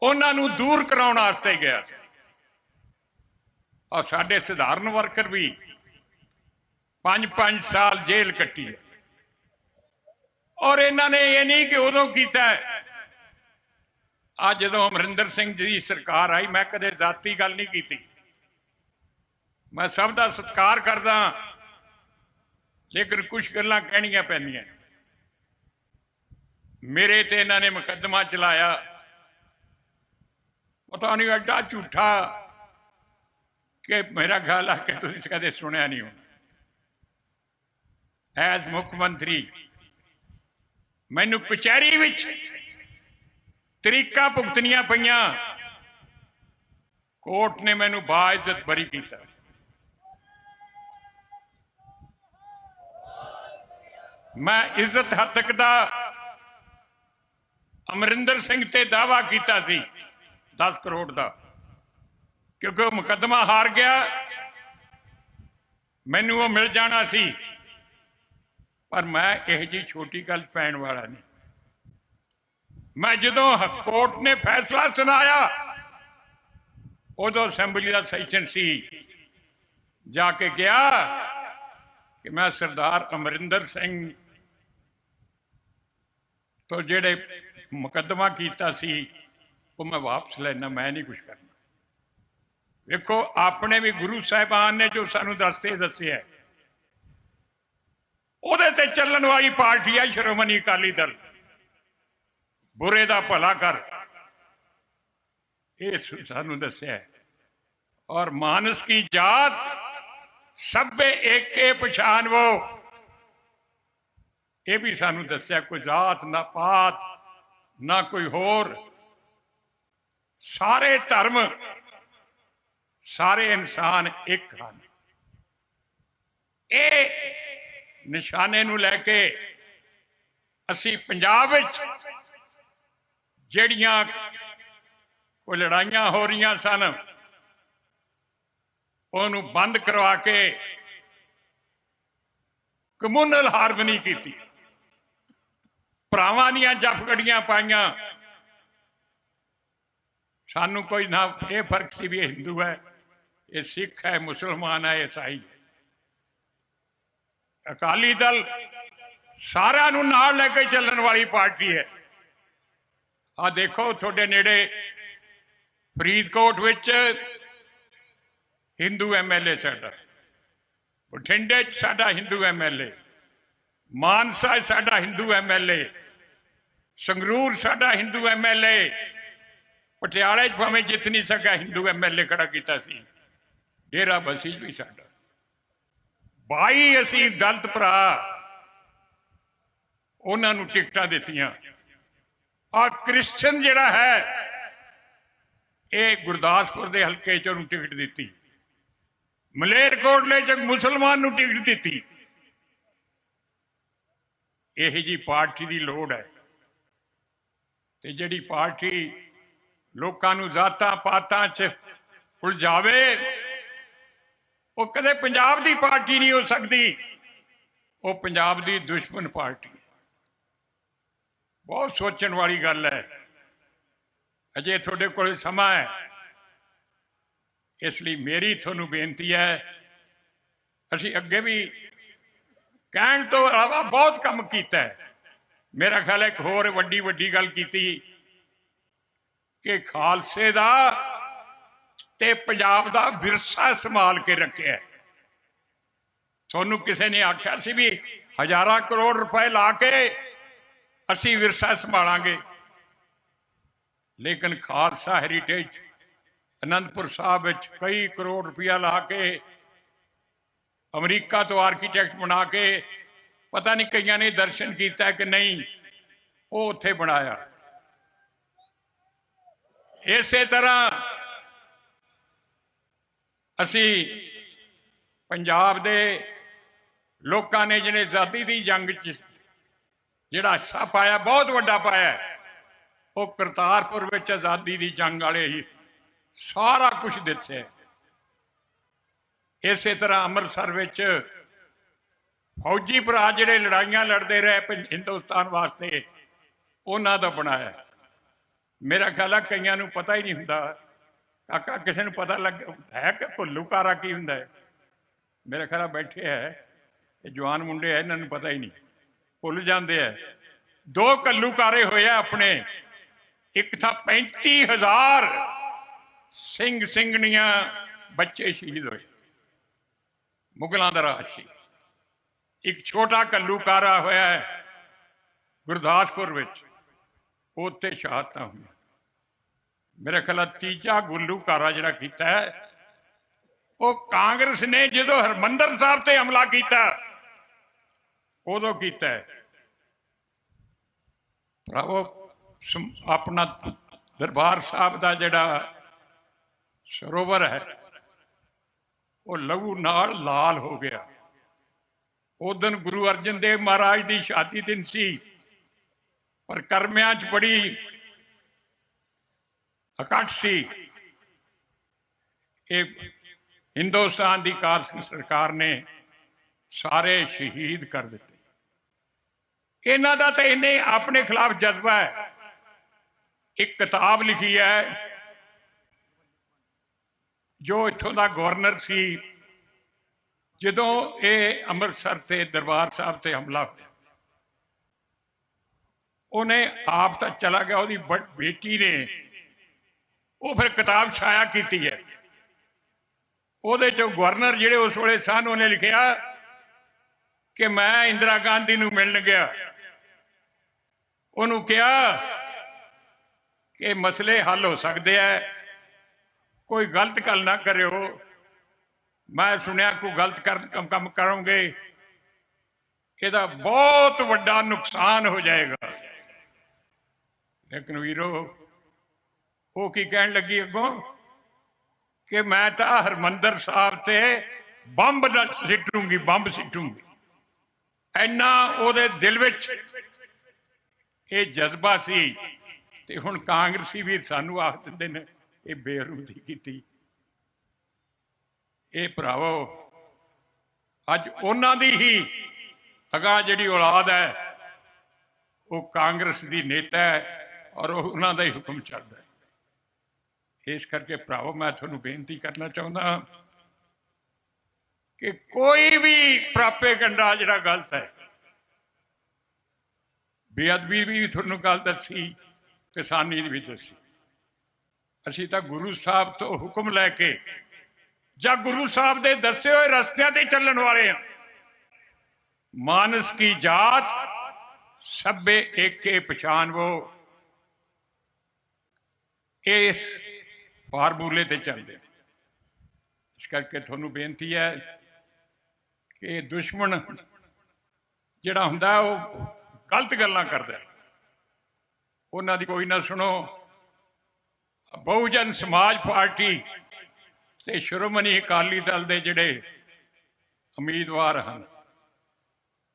Speaker 1: ਉਹਨਾਂ ਨੂੰ ਦੂਰ ਕਰਾਉਣ ਵਾਸਤੇ ਗਿਆ। ਔਰ ਸਾਡੇ ਸਧਾਰਨ ਵਰਕਰ ਵੀ 5-5 ਸਾਲ ਜੇਲ੍ਹ ਕੱਟੀ ਹੈ। ਔਰ ਇਹਨਾਂ ਨੇ ਇਹ ਨਹੀਂ ਕਿ ਉਦੋਂ ਕੀਤਾ। ਅੱਜ ਜਦੋਂ ਅਮਰਿੰਦਰ ਸਿੰਘ ਜੀ ਦੀ ਸਰਕਾਰ ਆਈ, ਮੈਂ ਕਦੇ ਜ਼ਾਤੀ ਗੱਲ ਨਹੀਂ ਕੀਤੀ, ਮੈਂ ਸਭ ਦਾ ਸਤਿਕਾਰ ਕਰਦਾ, ਲੇਕਿਨ ਕੁਝ ਗੱਲਾਂ ਕਹਿਣੀਆਂ ਪੈਂਦੀਆਂ। ਮੇਰੇ ਤੇ ਇਹਨਾਂ ਨੇ ਮੁਕੱਦਮਾ ਚਲਾਇਆ, ਪਤਾ ਨਹੀਂ ਐਡਾ ਝੂਠਾ ਕਿ ਮੇਰਾ ਖਿਆਲ ਆ ਕਿ ਤੁਸੀਂ ਕਦੇ ਸੁਣਿਆ ਨਹੀਂ ਹੋਣਾ। ਐਜ਼ ਮੁੱਖ ਮੰਤਰੀ ਮੈਨੂੰ ਕਚਹਿਰੀ ਵਿੱਚ ਤਰੀਕਾਂ ਭੁਗਤਣੀਆਂ ਪਈਆਂ, ਕੋਰਟ ਨੇ ਮੈਨੂੰ ਬਾਇਜ਼ਤ ਬਰੀ ਕੀਤਾ। ਮੈਂ ਇੱਜ਼ਤ ਹੱਦ ਤੱਕ ਦਾ ਅਮਰਿੰਦਰ ਸਿੰਘ ਤੇ ਦਾਅਵਾ ਕੀਤਾ ਸੀ 10 ਕਰੋੜ ਦਾ, ਕਿਉਂਕਿ ਉਹ ਮੁਕੱਦਮਾ ਹਾਰ ਗਿਆ, ਮੈਨੂੰ ਉਹ ਮਿਲ ਜਾਣਾ ਸੀ। ਪਰ ਮੈਂ ਇਹ ਜੀ ਛੋਟੀ ਗੱਲ ਪੈਣ ਵਾਲਾ ਨਹੀਂ। ਮੈਂ ਜਦੋਂ ਕੋਰਟ ਨੇ ਫੈਸਲਾ ਸੁਣਾਇਆ, ਉਦੋਂ ਅਸੈਂਬਲੀ ਦਾ ਸੈਸ਼ਨ ਸੀ, ਜਾ ਕੇ ਕਿਹਾ ਕਿ ਮੈਂ ਸਰਦਾਰ ਅਮਰਿੰਦਰ ਸਿੰਘ ਤੋਂ ਜਿਹੜੇ ਮੁਕੱਦਮਾ ਕੀਤਾ ਸੀ ਉਹ ਮੈਂ ਵਾਪਸ ਲੈਣਾ, ਮੈਂ ਨਹੀਂ ਕੁਝ ਕਰਨਾ। ਵੇਖੋ, ਆਪਣੇ ਵੀ ਗੁਰੂ ਸਾਹਿਬਾਨ ਨੇ ਜੋ ਸਾਨੂੰ ਦੱਸਿਆ, ਉਹਦੇ ਤੇ ਚੱਲਣ ਵਾਲੀ ਪਾਰਟੀ ਹੈ ਸ਼੍ਰੋਮਣੀ ਅਕਾਲੀ ਦਲ। ਬੁਰੇ ਦਾ ਭਲਾ ਕਰ, ਇਹ ਸਾਨੂੰ ਦੱਸਿਆ। ਔਰ ਮਾਨਸ ਕੀ ਜਾਤ ਸਭੇ ਏਕੇ ਪਛਾਣ ਵੋ, ਇਹ ਵੀ ਸਾਨੂੰ ਦੱਸਿਆ। ਕੋਈ ਜਾਤ ਨਾ ਪਾਤ ਨਾ ਕੋਈ ਹੋਰ, ਸਾਰੇ ਧਰਮ, ਸਾਰੇ ਇਨਸਾਨ ਇੱਕ ਹਨ। ਇਹ ਨਿਸ਼ਾਨੇ ਨੂੰ ਲੈ ਕੇ ਅਸੀਂ ਪੰਜਾਬ ਵਿੱਚ ਜਿਹੜੀਆਂ ਕੋਈ ਲੜਾਈਆਂ ਹੋ ਰਹੀਆਂ ਸਨ ਉਹਨੂੰ ਬੰਦ ਕਰਵਾ ਕੇ ਕਮਿਊਨਲ ਹਾਰਮਨੀ ਕੀਤੀ, ਭਰਾਵਾਂ ਦੀਆਂ ਜੱਫਗੜੀਆਂ ਪਾਈਆਂ। ਸਾਨੂੰ ਕੋਈ ਨਾ ਇਹ ਫਰਕ ਸੀ ਵੀ ਇਹ ਹਿੰਦੂ ਹੈ, ਇਹ ਸਿੱਖ ਹੈ, ਮੁਸਲਮਾਨ ਹੈ, ਈਸਾਈ ਹੈ। ਅਕਾਲੀ ਦਲ ਸਾਰਿਆਂ ਨੂੰ ਨਾਲ ਲੈ ਕੇ ਚੱਲਣ ਵਾਲੀ ਪਾਰਟੀ ਹੈ। ਆ ਦੇਖੋ ਤੁਹਾਡੇ ਨੇੜੇ ਫਰੀਦਕੋਟ ਵਿੱਚ ਹਿੰਦੂ ਐਮਐਲਏ ਸਾਡਾ, ਬਠਿੰਡੇ 'ਚ ਸਾਡਾ ਹਿੰਦੂ ਐਮਐਲਏ, ਮਾਨਸਾ 'ਚ ਸਾਡਾ ਹਿੰਦੂ ਐਮਐਲਏ, ਸੰਗਰੂਰ ਸਾਡਾ ਹਿੰਦੂ ਐਮਐਲਏ, ਪਟਿਆਲੇ 'ਚ ਭਾਵੇਂ ਜਿੱਤ ਨਹੀਂ ਸਕਿਆ ਹਿੰਦੂ ਐਮਐਲਏ ਖੜਾ ਕੀਤਾ ਸੀ, ਡੇਰਾ ਬਸੀ 'ਚ ਵੀ ਸਾਡਾ। 22 ਅਸੀਂ ਦਲਿਤ ਭਰਾ ਉਹਨਾਂ ਨੂੰ ਟਿਕਟਾਂ ਦਿੱਤੀਆਂ। ਆ ਕ੍ਰਿਸਚਨ ਜਿਹੜਾ ਹੈ ਇਹ ਗੁਰਦਾਸਪੁਰ ਦੇ ਹਲਕੇ 'ਚ ਉਹਨੂੰ ਟਿਕਟ ਦਿੱਤੀ, ਮਲੇਰਕੋਟਲੇ 'ਚ ਮੁਸਲਮਾਨ ਨੂੰ ਟਿਕਟ ਦਿੱਤੀ। ਇਹ ਜੀ ਪਾਰਟੀ ਦੀ ਲੋੜ ਹੈ। ਤੇ ਜਿਹੜੀ ਪਾਰਟੀ ਲੋਕਾਂ ਨੂੰ ਜ਼ਾਤਾਂ ਪਾਤਾਂ 'ਚ ਉਲਝਾਵੇ ਉਹ ਕਦੇ ਪੰਜਾਬ ਦੀ ਪਾਰਟੀ ਨਹੀਂ ਹੋ ਸਕਦੀ, ਉਹ ਪੰਜਾਬ ਦੀ ਦੁਸ਼ਮਣ ਪਾਰਟੀ। ਬਹੁਤ ਸੋਚਣ ਵਾਲੀ ਗੱਲ ਹੈ। ਅਜੇ ਤੁਹਾਡੇ ਕੋਲ ਸਮਾਂ ਹੈ, ਇਸ ਲਈ ਮੇਰੀ ਤੁਹਾਨੂੰ ਬੇਨਤੀ ਹੈ, ਅਸੀਂ ਅੱਗੇ ਵੀ ਕਹਿਣ ਤੋਂ ਇਲਾਵਾ ਬਹੁਤ ਕੰਮ ਕੀਤਾ ਹੈ। ਮੇਰਾ ਖਿਆਲ ਹੈ ਇੱਕ ਹੋਰ ਵੱਡੀ ਗੱਲ ਕੀਤੀ ਕਿ ਖਾਲਸੇ ਦਾ ਤੇ ਪੰਜਾਬ ਦਾ ਵਿਰਸਾ ਸੰਭਾਲ ਕੇ ਰੱਖਿਆ। ਤੁਹਾਨੂੰ ਕਿਸੇ ਨੇ ਆਖਿਆ ਸੀ ਵੀ ਹਜ਼ਾਰਾਂ ਕਰੋੜ ਰੁਪਏ ਲਾ ਕੇ ਅਸੀਂ ਵਿਰਸਾ ਸੰਭਾਲਾਂਗੇ, ਲੇਕਿਨ ਖਾਲਸਾ ਹੈਰੀਟੇਜ ਅਨੰਦਪੁਰ ਸਾਹਿਬ ਵਿੱਚ ਕਈ ਕਰੋੜ ਰੁਪਇਆ ਲਾ ਕੇ ਅਮਰੀਕਾ ਤੋਂ ਆਰਕੀਟੈਕਟ ਬਣਾ ਕੇ, ਪਤਾ ਨਹੀਂ ਕਈਆਂ ਨੇ ਦਰਸ਼ਨ ਕੀਤਾ ਕਿ ਨਹੀਂ, ਉਹ ਉੱਥੇ ਬਣਾਇਆ। ਇਸੇ ਤਰ੍ਹਾਂ ਅਸੀਂ ਪੰਜਾਬ ਦੇ ਲੋਕਾਂ ਨੇ ਜਿਹੜੇ ਆਜ਼ਾਦੀ ਦੀ ਜੰਗ 'ਚ ਜਿਹੜਾ ਹਿੱਸਾ ਪਾਇਆ, ਬਹੁਤ ਵੱਡਾ ਪਾਇਆ, ਉਹ ਕਰਤਾਰਪੁਰ ਵਿੱਚ ਆਜ਼ਾਦੀ ਦੀ ਜੰਗ ਵਾਲੇ ਹੀ ਸਾਰਾ ਕੁਝ ਦਿੱਤੇ। ਇਸੇ ਤਰ੍ਹਾਂ ਅੰਮ੍ਰਿਤਸਰ ਵਿੱਚ ਫੌਜੀ ਭਰਾ ਜਿਹੜੇ ਲੜਾਈਆਂ ਲੜਦੇ ਰਹੇ ਹਿੰਦੁਸਤਾਨ ਵਾਸਤੇ, ਉਹਨਾਂ ਦਾ ਬਣਾਇਆ। ਮੇਰਾ ਖਿਆਲ ਹੈ ਕਈਆਂ ਨੂੰ ਪਤਾ ਹੀ ਨਹੀਂ ਹੁੰਦਾ, ਕਾਕਾ ਕਿਸੇ ਨੂੰ ਪਤਾ ਲੱਗ ਹੈ ਕਿ ਘੁੱਲੂਕਾਰਾ ਕੀ ਹੁੰਦਾ ਹੈ? ਮੇਰਾ ਖਿਆਲ ਬੈਠੇ ਹੈ ਇਹ ਜਵਾਨ ਮੁੰਡੇ ਹੈ, ਇਹਨਾਂ ਨੂੰ ਪਤਾ ਹੀ ਨਹੀਂ, ਭੁੱਲ ਜਾਂਦੇ ਹੈ। 2 ਘੱਲੂਕਾਰੇ ਹੋਏ ਆ ਆਪਣੇ, ਇੱਕ ਤਾਂ 35,000 ਸਿੰਘ ਸਿੰਘਣੀਆਂ ਬੱਚੇ ਸ਼ਹੀਦ ਹੋਏ, ਮੁਗਲਾਂ ਦਾ ਰਾਜ ਸੀ। ਇੱਕ ਛੋਟਾ ਘੱਲੂਕਾਰਾ ਹੋਇਆ ਹੈ ਗੁਰਦਾਸਪੁਰ ਵਿੱਚ, ਉੱਥੇ ਸ਼ਹਾਦਤਾਂ ਹੋਈਆਂ। ਮੇਰਾ ਖਿਆਲ ਤੀਜਾ ਘੱਲੂਕਾਰਾ ਜਿਹੜਾ ਕੀਤਾ ਹੈ ਉਹ ਕਾਂਗਰਸ ਨੇ ਜਦੋਂ ਹਰਮੰਦਰ ਸਾਹਿਬ ਤੇ ਹਮਲਾ ਕੀਤਾ ਉਦੋਂ ਕੀਤਾ ਹੈ। ਭਰਾਵੋ, ਆਪਣਾ ਦਰਬਾਰ ਸਾਹਿਬ ਦਾ ਜਿਹੜਾ ਸਰੋਵਰ ਹੈ ਉਹ ਲਹੂ ਨਾਲ ਲਾਲ ਹੋ ਗਿਆ। ਉਸ ਦਿਨ ਗੁਰੂ ਅਰਜਨ ਦੇਵ ਮਹਾਰਾਜ ਦੀ ਸ਼ਹਾਦੀ ਦਿਨ ਸੀ, ਪਰ ਕਰਮਿਆਂ 'ਚ ਬੜੀ ਇਕੱਠ ਸੀ। ਇਹ ਹਿੰਦੁਸਤਾਨ ਦੀ ਕਾਂਗਰਸ ਸਰਕਾਰ ਨੇ ਸਾਰੇ ਸ਼ਹੀਦ ਕਰ ਦਿੱਤੇ। ਇਹਨਾਂ ਦਾ ਤਾਂ ਇਹਨੇ ਆਪਣੇ ਖਿਲਾਫ ਜਜ਼ਬਾ ਹੈ। ਇੱਕ ਕਿਤਾਬ ਲਿਖੀ ਹੈ, ਜੋ ਇੱਥੋਂ ਦਾ ਗਵਰਨਰ ਸੀ ਜਦੋਂ ਇਹ ਅੰਮ੍ਰਿਤਸਰ ਤੇ ਦਰਬਾਰ ਸਾਹਿਬ ਤੇ ਹਮਲਾ ਹੋਇਆ, ਉਹਨੇ ਆਪ ਤਾਂ ਚਲਾ ਗਿਆ, ਉਹਦੀ ਬੇਟੀ ਨੇ ਉਹ ਫਿਰ ਕਿਤਾਬ ਛਾਇਆ ਕੀਤੀ ਹੈ। ਉਹਦੇ ਚੋਂ ਗਵਰਨਰ ਜਿਹੜੇ ਉਸ ਵੇਲੇ ਸਨ ਉਹਨੇ ਲਿਖਿਆ ਕਿ ਮੈਂ ਇੰਦਰਾ ਗਾਂਧੀ ਨੂੰ ਮਿਲਣ ਗਿਆ, ਉਹਨੂੰ ਕਿਹਾ ਕਿ ਮਸਲੇ ਹੱਲ ਹੋ ਸਕਦੇ ਆ, ਕੋਈ ਗਲਤ ਗੱਲ ਨਾ ਕਰਿਓ, ਮੈਂ ਸੁਣਿਆ ਕੋਈ ਗਲਤ ਕੰਮ ਕਰੋਗੇ ਇਹਦਾ ਬਹੁਤ ਵੱਡਾ ਨੁਕਸਾਨ ਹੋ ਜਾਏਗਾ। ਲੇਕਿਨ ਵੀਰੋ, ਉਹ ਕੀ ਕਹਿਣ ਲੱਗੀ ਅੱਗੋਂ ਕਿ ਮੈਂ ਤਾਂ ਹਰਮੰਦਰ ਸਾਹਿਬ ਤੇ ਬੰਬ ਸਿੱਟੂਗੀ, ਬੰਬ ਸਿੱਟੂਗੀ। ਇੰਨਾ ਉਹਦੇ ਦਿਲ ਵਿੱਚ ਇਹ ਜਜ਼ਬਾ ਸੀ। ਤੇ ਹੁਣ ਕਾਂਗਰਸੀ ਵੀ ਸਾਨੂੰ ਆਖ ਦਿੰਦੇ ਨੇ ਇਹ ਬੇਰੁਖੀ ਕੀਤੀ। ਇਹ ਭਰਾਵੋ ਅੱਜ ਉਹਨਾਂ ਦੀ ਹੀ ਅਗਾਂਹ ਜਿਹੜੀ ਔਲਾਦ ਹੈ ਉਹ ਕਾਂਗਰਸ ਦੀ ਨੇਤਾ ਹੈ ਔਰ ਉਹਨਾਂ ਦਾ ਹੀ ਹੁਕਮ ਚੱਲਦਾ ਹੈ। ਇਸ ਕਰਕੇ ਭਰਾਵੋ ਮੈਂ ਤੁਹਾਨੂੰ ਬੇਨਤੀ ਕਰਨਾ ਚਾਹੁੰਦਾ ਕਿ ਕੋਈ ਵੀ ਪ੍ਰਾਪੇਗੰਡਾ ਜਿਹੜਾ ਗਲਤ ਹੈ, ਬੇਅਦਬੀ ਵੀ ਤੁਹਾਨੂੰ ਗੱਲ ਦੱਸੀ, ਕਿਸਾਨੀ ਦੀ ਵੀ ਦੱਸੀ। ਅਸੀਂ ਤਾਂ ਗੁਰੂ ਸਾਹਿਬ ਤੋਂ ਹੁਕਮ ਲੈ ਕੇ ਜਾਂ ਗੁਰੂ ਸਾਹਿਬ ਦੇ ਦੱਸੇ ਹੋਏ ਰਸਤਿਆਂ ਤੇ ਚੱਲਣ ਵਾਲੇ ਹਾਂ। ਮਾਨਸ ਕੀ ਜਾਤ ਸਭੇ ਏਕੇ ਪਛਾਨਵੋ, ਇਸ ਫਾਰਮੂਲੇ ਤੇ ਚੱਲਦੇ। ਇਸ ਕਰਕੇ ਤੁਹਾਨੂੰ ਬੇਨਤੀ ਹੈ ਕਿ ਦੁਸ਼ਮਣ ਜਿਹੜਾ ਹੁੰਦਾ ਉਹ ਗਲਤ ਗੱਲਾਂ ਕਰਦਾ, ਉਹਨਾਂ ਦੀ ਕੋਈ ਨਾ ਸੁਣੋ। ਬਹੁਜਨ ਸਮਾਜ ਪਾਰਟੀ ਤੇ ਸ਼੍ਰੋਮਣੀ ਅਕਾਲੀ ਦਲ ਦੇ ਜਿਹੜੇ ਉਮੀਦਵਾਰ ਹਨ,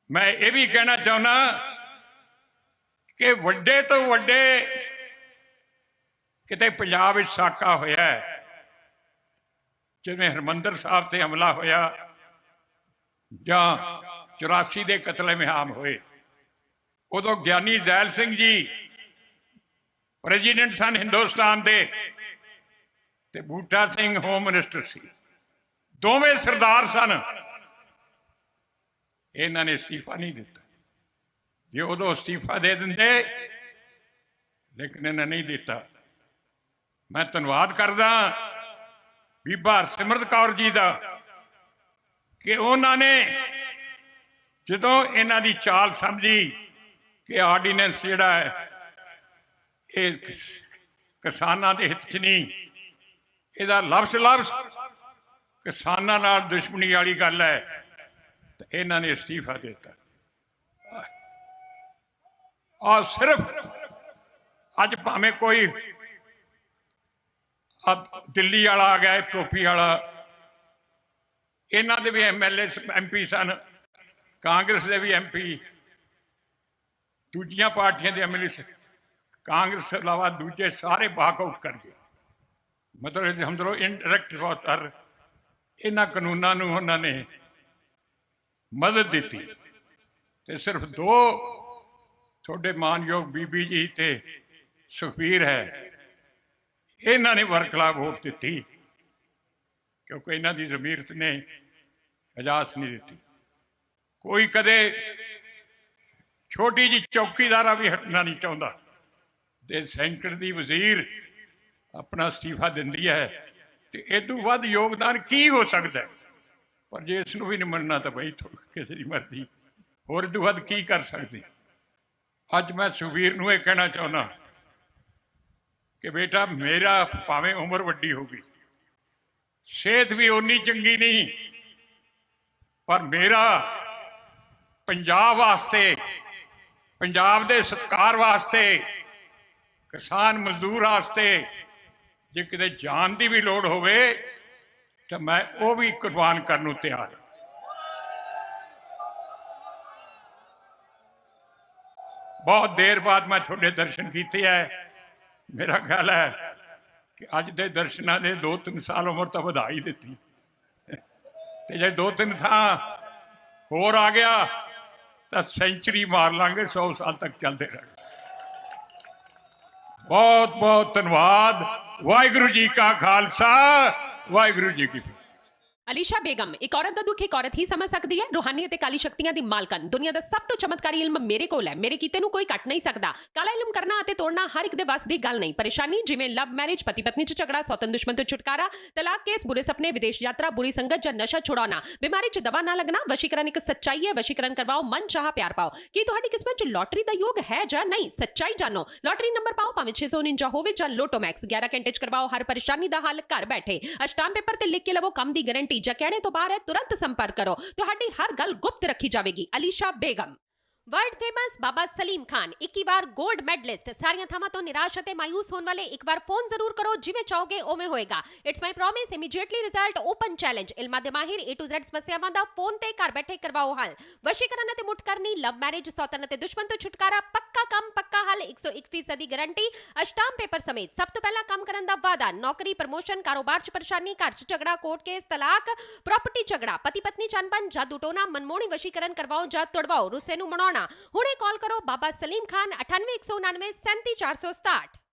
Speaker 1: ਮੈਂ ਇਹ ਵੀ ਕਹਿਣਾ ਚਾਹੁੰਦਾ ਕਿ ਵੱਡੇ ਤੋਂ ਵੱਡੇ ਕਿਤੇ ਪੰਜਾਬ ਵਿੱਚ ਸਾਕਾ ਹੋਇਆ ਹੈ, ਜਿਵੇਂ ਹਰਿਮੰਦਰ ਸਾਹਿਬ ਤੇ ਹਮਲਾ ਹੋਇਆ ਜਾਂ 84 ਦੇ ਕਤਲੇਆਮ ਹੋਏ, ਉਦੋਂ ਗਿਆਨੀ ਜ਼ੈਲ ਸਿੰਘ ਜੀ ਪ੍ਰੈਜ਼ੀਡੈਂਟ ਸਨ ਹਿੰਦੁਸਤਾਨ ਦੇ ਤੇ ਬੂਟਾ ਸਿੰਘ ਹੋਮ ਮਿਨਿਸਟਰ ਸੀ। ਦੋਵੇਂ ਸਰਦਾਰ ਸਨ। ਇਹਨਾਂ ਨੇ ਅਸਤੀਫਾ ਨਹੀਂ ਦਿੱਤਾ। ਜੇ ਉਦੋਂ ਅਸਤੀਫਾ ਦੇ ਦਿੰਦੇ, ਲੇਕਿਨ ਇਹਨਾਂ ਨਹੀਂ ਦਿੱਤਾ। ਮੈਂ ਧੰਨਵਾਦ ਕਰਦਾ ਬੀਬਾ ਹਰਸਿਮਰਤ ਕੌਰ ਜੀ ਦਾ ਕਿ ਉਹਨਾਂ ਨੇ ਜਦੋਂ ਇਹਨਾਂ ਦੀ ਚਾਲ ਸਮਝੀ ਕਿ ਆਰਡੀਨੈਂਸ ਜਿਹੜਾ ਹੈ ਇਹ ਕਿਸਾਨਾਂ ਦੇ ਹਿੱਤ 'ਚ ਨਹੀਂ, ਇਹਦਾ ਲਫ਼ਜ਼ ਕਿਸਾਨਾਂ ਨਾਲ ਦੁਸ਼ਮਣੀ ਵਾਲੀ ਗੱਲ ਹੈ, ਤੇ ਇਹਨਾਂ ਨੇ ਅਸਤੀਫਾ ਦਿੱਤਾ। ਔਰ ਸਿਰਫ ਅੱਜ ਭਾਵੇਂ ਕੋਈ ਦਿੱਲੀ ਵਾਲਾ ਆ ਗਿਆ ਟੋਪੀ ਵਾਲਾ, ਇਹਨਾਂ ਦੇ ਵੀ MLA MP ਸਨ, ਕਾਂਗਰਸ ਦੇ ਵੀ MP, ਦੂਜੀਆਂ ਪਾਰਟੀਆਂ ਦੇ MLA, ਕਾਂਗਰਸ ਤੋਂ ਇਲਾਵਾ ਦੂਜੇ ਸਾਰੇ ਵਾਕਆਊਟ ਕਰ ਗਏ। ਮਤਲਬ ਸਮਝੋ ਇਨਡਾਇਰੈਕਟ ਤੌਰ ਇਹਨਾਂ ਕਾਨੂੰਨਾਂ ਨੂੰ ਉਹਨਾਂ ਨੇ ਮਦਦ ਦਿੱਤੀ। ਤੇ ਸਿਰਫ ਦੋ ਤੁਹਾਡੇ ਮਾਨਯੋਗ ਬੀਬੀ ਜੀ ਤੇ ਸੁਖਬੀਰ ਹੈ, ਇਹਨਾਂ ਨੇ ਵਰਖਲਾਫ ਵੋਟ ਦਿੱਤੀ, ਕਿਉਂਕਿ ਇਹਨਾਂ ਦੀ ਜ਼ਮੀਰਤ ਨੇ ਇਜਾਜ਼ਤ ਨਹੀਂ ਦਿੱਤੀ। ਕੋਈ ਕਦੇ ਛੋਟੀ ਜਿਹੀ ਚੌਕੀਦਾਰਾ ਵੀ ਹਟਣਾ ਨਹੀਂ ਚਾਹੁੰਦਾ, ਤੇ ਸੈਂਕੜ ਦੀ ਵਜ਼ੀਰ ਆਪਣਾ ਅਸਤੀਫਾ ਦਿੰਦੀ ਹੈ, ਤੇ ਇਹ ਤੋਂ ਵੱਧ ਯੋਗਦਾਨ ਕੀ ਹੋ ਸਕਦਾ? ਪਰ ਜੇ ਇਸ ਨੂੰ ਵੀ ਨਹੀਂ ਮੰਨਣਾ ਤਾਂ ਬਈ ਕਿਸੇ ਦੀ ਮਰਜ਼ੀ, ਹੋਰ ਤੋਂ ਵੱਧ ਕੀ ਕਰ ਸਕਦੇ। ਅੱਜ ਮੈਂ ਸੁਖਬੀਰ ਨੂੰ ਇਹ ਕਹਿਣਾ ਚਾਹੁੰਦਾ ਕਿ ਬੇਟਾ, ਮੇਰਾ ਭਾਵੇਂ ਉਮਰ ਵੱਡੀ ਹੋ ਗਈ, ਸਿਹਤ ਵੀ ਓਨੀ ਚੰਗੀ ਨਹੀਂ, ਪਰ ਮੇਰਾ ਪੰਜਾਬ ਵਾਸਤੇ, ਪੰਜਾਬ ਦੇ ਸਤਿਕਾਰ ਵਾਸਤੇ, ਕਿਸਾਨ ਮਜ਼ਦੂਰ ਵਾਸਤੇ ਜੇ ਕਿਤੇ ਜਾਨ ਦੀ ਵੀ ਲੋੜ ਹੋਵੇ ਤਾਂ ਮੈਂ ਉਹ ਵੀ ਕੁਰਬਾਨ ਕਰਨ ਨੂੰ ਤਿਆਰ ਹਾਂ। ਬਹੁਤ ਦੇਰ ਬਾਅਦ ਮੈਂ ਤੁਹਾਡੇ ਦਰਸ਼ਨ ਕੀਤੇ ਹੈ। ਮੇਰਾ ਖਿਆਲ ਹੈ ਕਿ ਅੱਜ ਦੇ ਦਰਸ਼ਨਾਂ ਦੇ 2-3 ਸਾਲ ਉਮਰ ਤਾਂ ਵਧਾ ਹੀ ਦਿੱਤੀ, ਤੇ ਜੇ 2-3 ਥਾਂ ਹੋਰ ਆ ਗਿਆ ਤਾਂ ਸੈਂਚਰੀ ਮਾਰ ਲਾਂਗੇ, 100 ਸਾਲ ਤੱਕ ਚੱਲਦੇ ਰਹਿਣਗੇ। बहुत बहुत धन्यवाद। वाहिगुरु जी का खालसा, वाहिगुरु जी की फतेह।
Speaker 2: ਅਲੀਸ਼ਾ ਬੇਗਮ, ਇੱਕ ਔਰਤ ਦਾ ਦੁੱਖ ਇੱਕ ਔਰਤ ਹੀ ਸਮਝ ਸਕਦੀ ਹੈ। ਰੂਹਾਨੀ ਅਤੇ ਕਾਲੀ ਸ਼ਕਤੀਆਂ ਦੀ ਮਾਲਕਨ, ਦੁਨੀਆ ਦਾ ਸਭ ਤੋਂ ਚਮਤਕਾਰੀ ਇਲਮ ਮੇਰੇ ਕੋਲ ਹੈ। ਮੇਰੇ ਕੀਤੇ ਨੂੰ ਕੋਈ ਕੱਟ ਨਹੀਂ ਸਕਦਾ। ਕਾਲਾ ਇਲਮ ਕਰਨਾ ਅਤੇ ਤੋੜਨਾ ਹਰ ਇੱਕ ਦੇ ਵੱਸ ਦੀ ਗੱਲ ਨਹੀਂ। ਪਰੇਸ਼ਾਨੀ ਜਿਵੇਂ ਲਵ ਮੈਰਿਜ, ਪਤੀ ਪਤਨੀ 'ਚ ਝਗੜਾ, ਸੌਤਨ ਦੁਸ਼ਮਣ ਤੋਂ ਛੁਟਕਾਰਾ, ਤਲਾਕ ਕੇਸ, ਬੁਰੇ ਸੁਪਨੇ, ਵਿਦੇਸ਼ ਯਾਤਰਾ, ਬੁਰੀ ਸੰਗਤ ਜਾਂ ਨਸ਼ਾ ਛੁਡਾਉਣਾ, ਬਿਮਾਰੀ 'ਚ ਦਵਾ ਨਾ ਲੱਗਣਾ। ਵਸ਼ੀਕਰਨ ਇੱਕ ਸੱਚਾਈ ਹੈ। ਵਸ਼ੀਕਰਨ ਕਰਵਾਓ, ਮਨ ਚਾਹਾ ਪਿਆਰ ਪਾਓ। ਕੀ ਤੁਹਾਡੀ ਕਿਸਮਤ 'ਚ ਲੋਟਰੀ ਦਾ ਯੋਗ ਹੈ ਜਾਂ ਨਹੀਂ? ਸੱਚਾਈ ਜਾਣੋ। ਲੋਟਰੀ ਨੰਬਰ ਪਾਓ, ਭਾਵੇਂ 649 ਹੋਵੇ ਜਾਂ ਲੋਟੋ ਮੈਕਸ। 11 ਘੰਟੇ 'ਚ ਕਰਵਾਓ ਹਰ ਪਰੇਸ਼ਾਨੀ ਦਾ ਹੱਲ ਘਰ ਬੈਠੇ। ਅਸ਼ਟਾਮ ਪੇਪਰ ਤੇ ਲਿਖ ਕੇ ਲਵੋ ਕੰਮ ਦੀ ਗਾਰੰਟੀ। ਜਾਂ ਕਹਿਣੇ ਤੋਂ ਬਾਹਰ ਹੈ, ਤੁਰੰਤ ਸੰਪਰਕ ਕਰੋ। ਤੁਹਾਡੀ ਹਰ ਗੱਲ ਗੁਪਤ ਰੱਖੀ ਜਾਵੇਗੀ। ਅਲੀਸ਼ਾ ਬੇਗਮ। ਵਰਲਡ ਫੇਮਸ ਬਾਬਾ ਸਲੀਮ ਖਾਨ 21 ਵਾਰ 골ਡ ਮੈਡਲਿਸਟ ਸਾਰੀਆਂ ਥਾਵਾਂ ਤੋਂ ਨਿਰਾਸ਼ ਅਤੇ ਮਾਇੂਸ ਹੋਣ ਵਾਲੇ ਇੱਕ ਵਾਰ ਫੋਨ ਜ਼ਰੂਰ ਕਰੋ ਜਿਵੇਂ ਚਾਹੋਗੇ ਉਵੇਂ ਹੋਏਗਾ it's my promise immediately result open challenge ਇਲਮਾਂ ਦੇ ਮਾਹਿਰ A to Z ਸਮੱਸਿਆਵਾਂ ਦਾ ਫੋਨ ਤੇ ਘਰ ਬੈਠੇ ਕਰਵਾਓ ਹੱਲ ਵਸ਼ੀਕਰਨ ਅਤੇ ਮੁੱਠ ਕਰਨੀ ਲਵ ਮੈਰਿਜ ਸੌਤਨ ਅਤੇ ਦੁਸ਼ਮਣ ਤੋਂ ਛੁਟਕਾਰਾ ਪੱਕਾ ਕੰਮ ਪੱਕਾ ਹੱਲ 101% ਦੀ ਗਾਰੰਟੀ ਅਸ਼ਟਾਮ ਪੇਪਰ ਸਮੇਤ ਸਭ ਤੋਂ ਪਹਿਲਾਂ ਕੰਮ ਕਰਨ ਦਾ ਵਾਅਦਾ ਨੌਕਰੀ ਪ੍ਰਮੋਸ਼ਨ ਕਾਰੋਬਾਰ 'ਚ ਪਰੇਸ਼ਾਨੀ ਘਰ 'ਚ ਝਗੜਾ ਕੋਰਟ ਕੇਸ ਤਲਾਕ ਪ੍ਰਾਪਰਟੀ ਝਗੜਾ ਪਤੀ ਪਤਨੀ ਚ ਅਣਬਣ ਜਾਦੂ ਟੋਨਾ ਮਨਮੋਹਣੀ ਵਸ਼ੀਕਰਨ ਕਰਵਾਓ ਜਾਂ ਤੁੜਵਾਓ ਰੁੱਸੇ ਨੂੰ ਮਨਾਉਣਾ ਹੁਣੇ ਕਾਲ ਕਰੋ ਬਾਬਾ ਸਲੀਮ ਖਾਨ 98 199 37 467